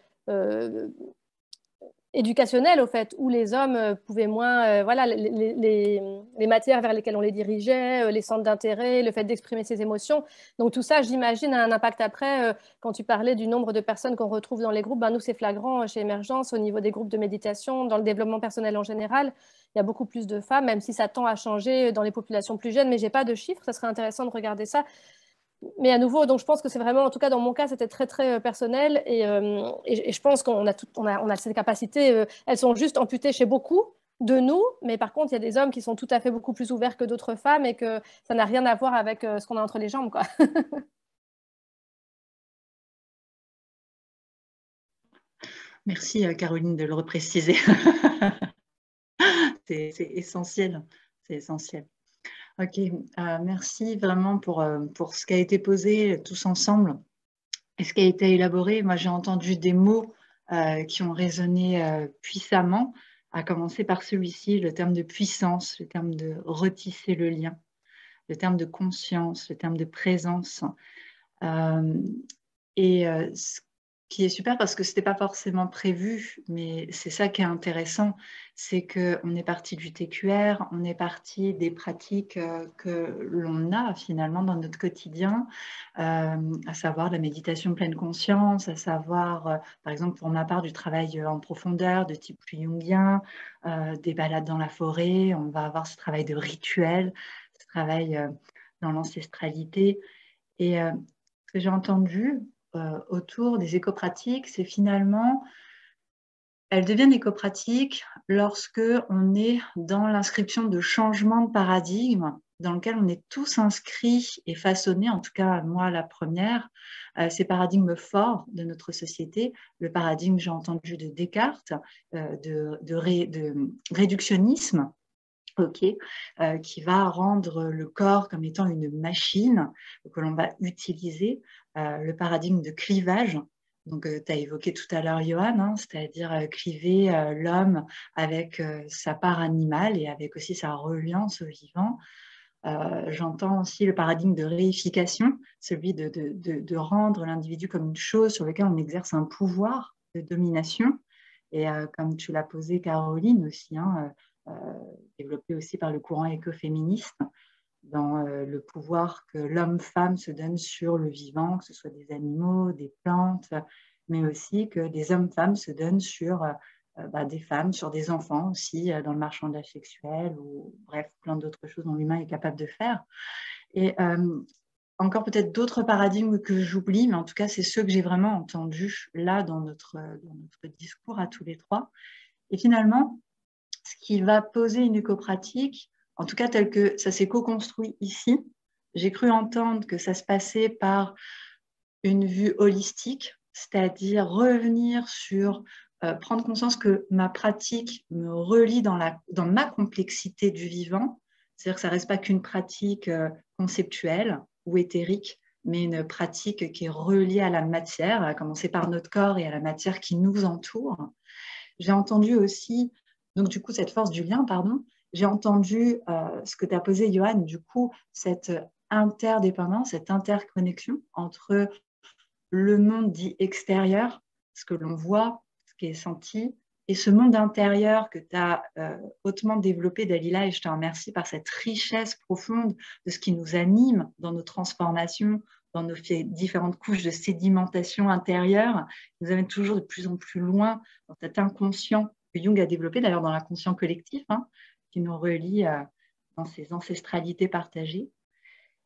éducationnel, au fait, où les hommes pouvaient moins, voilà, les matières vers lesquelles on les dirigeait, les centres d'intérêt, le fait d'exprimer ses émotions. Donc tout ça, j'imagine, a un impact après. Quand tu parlais du nombre de personnes qu'on retrouve dans les groupes, ben, nous, c'est flagrant chez Émergence, au niveau des groupes de méditation, dans le développement personnel en général. Il y a beaucoup plus de femmes, même si ça tend à changer dans les populations plus jeunes, mais je n'ai pas de chiffres, ça serait intéressant de regarder ça. Mais à nouveau, donc je pense que c'est vraiment, en tout cas dans mon cas, c'était très très personnel et je pense qu'on a, on a ces capacités, elles sont juste amputées chez beaucoup de nous, mais par contre, il y a des hommes qui sont tout à fait beaucoup plus ouverts que d'autres femmes et que ça n'a rien à voir avec ce qu'on a entre les jambes, quoi. Merci Caroline de le repréciser. C'est essentiel, c'est essentiel. Ok, merci vraiment pour ce qui a été posé tous ensemble et ce qui a été élaboré. Moi, j'ai entendu des mots qui ont résonné puissamment, à commencer par celui-ci, le terme de puissance, le terme de retisser le lien, le terme de conscience, le terme de présence. Ce qui est super parce que ce n'était pas forcément prévu, mais c'est ça qui est intéressant, c'est qu'on est parti du TQR, on est parti des pratiques que l'on a finalement dans notre quotidien, à savoir la méditation pleine conscience, à savoir, par exemple pour ma part, du travail en profondeur de type plus jungien, des balades dans la forêt, on va avoir ce travail de rituel, ce travail dans l'ancestralité. Et ce que j'ai entendu autour des écopratiques, c'est finalement, elles deviennent écopratiques lorsque on est dans l'inscription de changements de paradigme dans lequel on est tous inscrits et façonnés, en tout cas moi la première, ces paradigmes forts de notre société, le paradigme, j'ai entendu, de Descartes, de réductionnisme, qui va rendre le corps comme étant une machine que l'on va utiliser, le paradigme de clivage. Donc, tu as évoqué tout à l'heure, Johan, hein, c'est-à-dire cliver l'homme avec sa part animale et avec aussi sa reliance au vivant. J'entends aussi le paradigme de réification, celui de rendre l'individu comme une chose sur laquelle on exerce un pouvoir de domination. Et comme tu l'as posé, Caroline, aussi, hein, développé aussi par le courant écoféministe, dans le pouvoir que l'homme-femme se donne sur le vivant, que ce soit des animaux, des plantes, mais aussi que les hommes-femmes se donnent sur des femmes, sur des enfants aussi, dans le marchandage sexuel, ou bref, plein d'autres choses dont l'humain est capable de faire. Et encore peut-être d'autres paradigmes que j'oublie, mais en tout cas, c'est ceux que j'ai vraiment entendus là dans notre discours à tous les trois. Et finalement, ce qui va poser une écopratique, en tout cas tel que ça s'est co-construit ici, j'ai cru entendre que ça se passait par une vue holistique, c'est-à-dire revenir sur, prendre conscience que ma pratique me relie dans ma complexité du vivant, c'est-à-dire que ça ne reste pas qu'une pratique conceptuelle ou éthérique, mais une pratique qui est reliée à la matière, à commencer par notre corps et à la matière qui nous entoure. J'ai entendu aussi, donc du coup, cette force du lien, pardon, j'ai entendu ce que tu as posé, Johan, du coup, cette interdépendance, cette interconnexion entre le monde dit extérieur, ce que l'on voit, ce qui est senti, et ce monde intérieur que tu as hautement développé, Dalila, et je te remercie par cette richesse profonde de ce qui nous anime dans nos transformations dans nos différentes couches de sédimentation intérieure, qui nous amène toujours de plus en plus loin dans cet inconscient que Jung a développé, d'ailleurs dans l'inconscient collectif, hein, qui nous relie dans ces ancestralités partagées.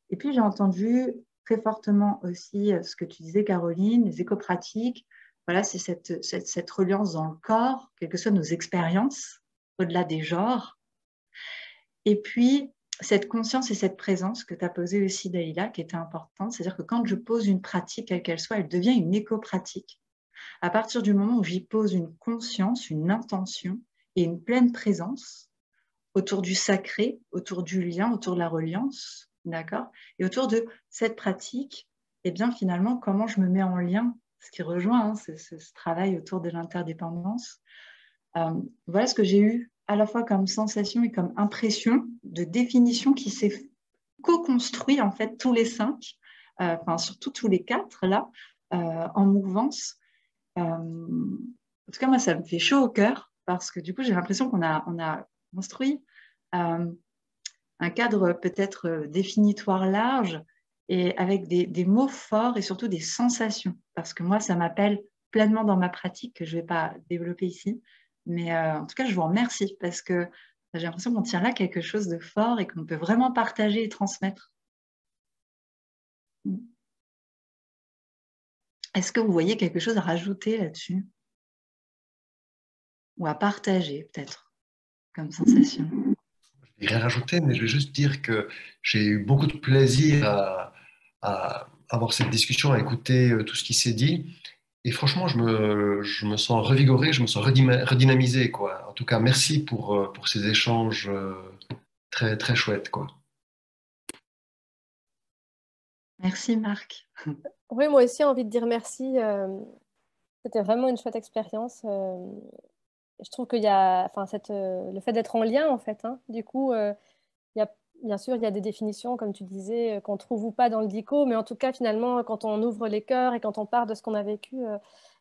Et puis, j'ai entendu très fortement aussi ce que tu disais, Caroline, les écopratiques. Voilà, c'est cette reliance dans le corps, quelles que soient nos expériences, au-delà des genres. Et puis, cette conscience et cette présence que tu as posée aussi, Dalila, qui était importante, c'est-à-dire que quand je pose une pratique, quelle qu'elle soit, elle devient une écopratique. À partir du moment où j'y pose une conscience, une intention et une pleine présence autour du sacré, autour du lien, autour de la reliance, d'accord? Et autour de cette pratique, eh bien, finalement, comment je me mets en lien, ce qui rejoint ce travail autour de l'interdépendance. Voilà ce que j'ai eu à la fois comme sensation et comme impression de définition qui s'est co-construit, en fait, tous les 5, enfin, surtout tous les 4, là, en mouvance. En tout cas, moi, ça me fait chaud au cœur parce que du coup, j'ai l'impression qu'on a construit un cadre peut-être définitoire large et avec des mots forts et surtout des sensations. Parce que moi, ça m'appelle pleinement dans ma pratique que je ne vais pas développer ici. Mais en tout cas, je vous remercie parce que j'ai l'impression qu'on tient là quelque chose de fort et qu'on peut vraiment partager et transmettre. Est-ce que vous voyez quelque chose à rajouter là-dessus? Ou à partager peut-être comme sensation? Je vais rien rajouter, mais je vais juste dire que j'ai eu beaucoup de plaisir à avoir cette discussion, à écouter tout ce qui s'est dit. Et franchement, je me sens revigoré, je me sens redynamisé, quoi. En tout cas, merci pour ces échanges très, très chouettes, quoi. Merci Marc. Oui, moi aussi, envie de dire merci. C'était vraiment une chouette expérience. Je trouve qu'il y a, enfin, le fait d'être en lien, en fait, hein. Du coup, il y a, bien sûr, il y a des définitions, comme tu disais, qu'on trouve ou pas dans le dico, mais en tout cas, finalement, quand on ouvre les cœurs et quand on part de ce qu'on a vécu.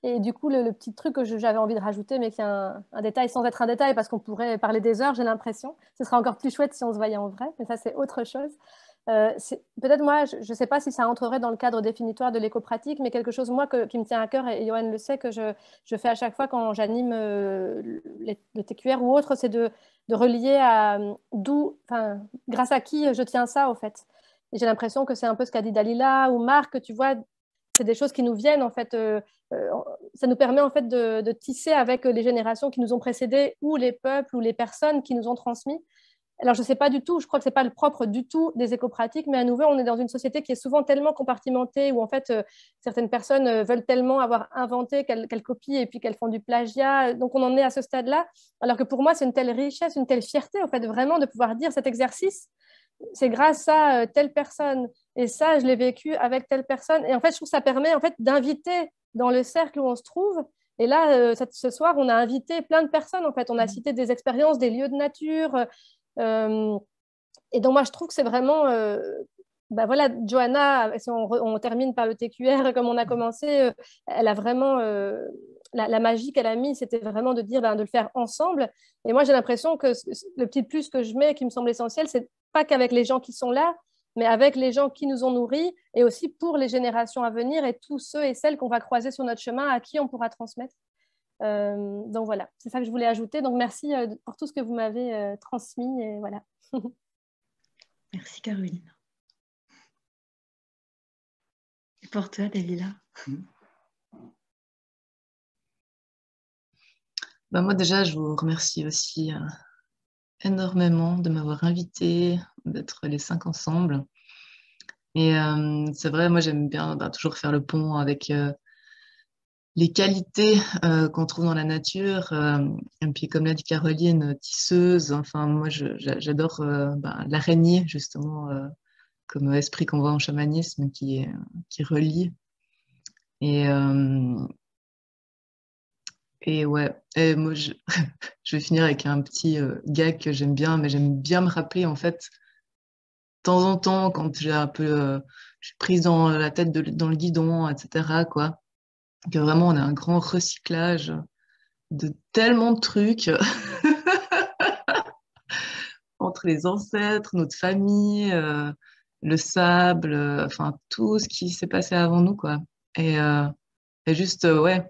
Et du coup, le petit truc que j'avais envie de rajouter, mais qui est un détail sans être un détail, parce qu'on pourrait parler des heures, j'ai l'impression. Ce serait encore plus chouette si on se voyait en vrai, mais ça, c'est autre chose. Peut-être moi, je ne sais pas si ça entrerait dans le cadre définitoire de l'écopratique, mais quelque chose, moi, qui me tient à cœur, et Johan le sait, que je fais à chaque fois quand j'anime le TQR ou autre, c'est de relier à d'où, enfin, grâce à qui je tiens ça, au fait. Et j'ai l'impression que c'est un peu ce qu'a dit Dalila ou Marc, tu vois, c'est des choses qui nous viennent, en fait. Ça nous permet, en fait, de tisser avec les générations qui nous ont précédés ou les peuples ou les personnes qui nous ont transmis. Alors, je ne sais pas du tout, je crois que ce n'est pas le propre du tout des écopratiques, mais à nouveau, on est dans une société qui est souvent tellement compartimentée, où en fait, certaines personnes veulent tellement avoir inventé qu'elles copient et puis qu'elles font du plagiat. Donc, on en est à ce stade-là. Alors que pour moi, c'est une telle richesse, une telle fierté, en fait, vraiment de pouvoir dire cet exercice, c'est grâce à telle personne. Et ça, je l'ai vécu avec telle personne. Et en fait, je trouve que ça permet en fait, d'inviter dans le cercle où on se trouve. Et là, ce soir, on a invité plein de personnes. En fait, on a cité des expériences, des lieux de nature. Et donc, moi, je trouve que c'est vraiment... ben voilà, Johanna, si on termine par le TQR comme on a commencé, elle a vraiment... la magie qu'elle a mis, c'était vraiment de dire de le faire ensemble. Et moi, j'ai l'impression que le petit plus que je mets, qui me semble essentiel, c'est pas qu'avec les gens qui sont là, mais avec les gens qui nous ont nourris et aussi pour les générations à venir et tous ceux et celles qu'on va croiser sur notre chemin, à qui on pourra transmettre. Donc voilà, c'est ça que je voulais ajouter. Donc merci pour tout ce que vous m'avez transmis. Et voilà. Merci Caroline. Et pour toi, Dalila? Ben moi déjà, je vous remercie aussi énormément de m'avoir invité, d'être les 5 ensemble. Et c'est vrai, moi j'aime bien toujours faire le pont avec les qualités qu'on trouve dans la nature. Et puis comme l'a dit Caroline, tisseuse, enfin moi j'adore l'araignée justement comme esprit qu'on voit en chamanisme qui relie. Et ouais, et moi je vais finir avec un petit gag que j'aime bien, mais j'aime bien me rappeler en fait, de temps en temps, quand j'ai un peu, je suis prise dans la tête dans le guidon, etc., quoi, que vraiment on a un grand recyclage de tellement de trucs entre les ancêtres, notre famille, le sable, enfin tout ce qui s'est passé avant nous, quoi. Et, juste, ouais,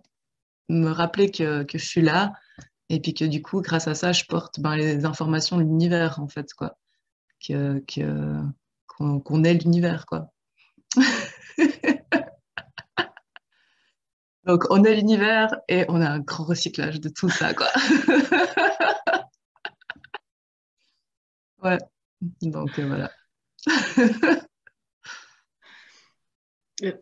me rappeler que je suis là et puis que du coup, grâce à ça, je porte ben, les informations de l'univers, en fait, quoi. Qu'on est l'univers, quoi. Donc, on est l'univers et on a un grand recyclage de tout ça, quoi. Ouais, donc voilà.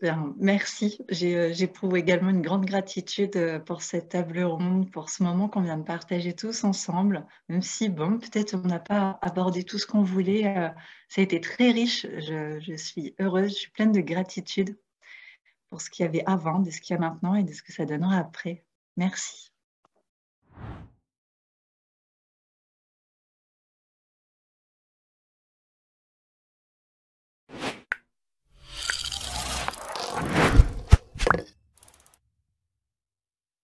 Bien, merci. J'éprouve également une grande gratitude pour cette table ronde, pour ce moment qu'on vient de partager tous ensemble, même si, bon, peut-être on n'a pas abordé tout ce qu'on voulait. Ça a été très riche. Je suis heureuse, je suis pleine de gratitude pour ce qu'il y avait avant, de ce qu'il y a maintenant et de ce que ça donnera après. Merci.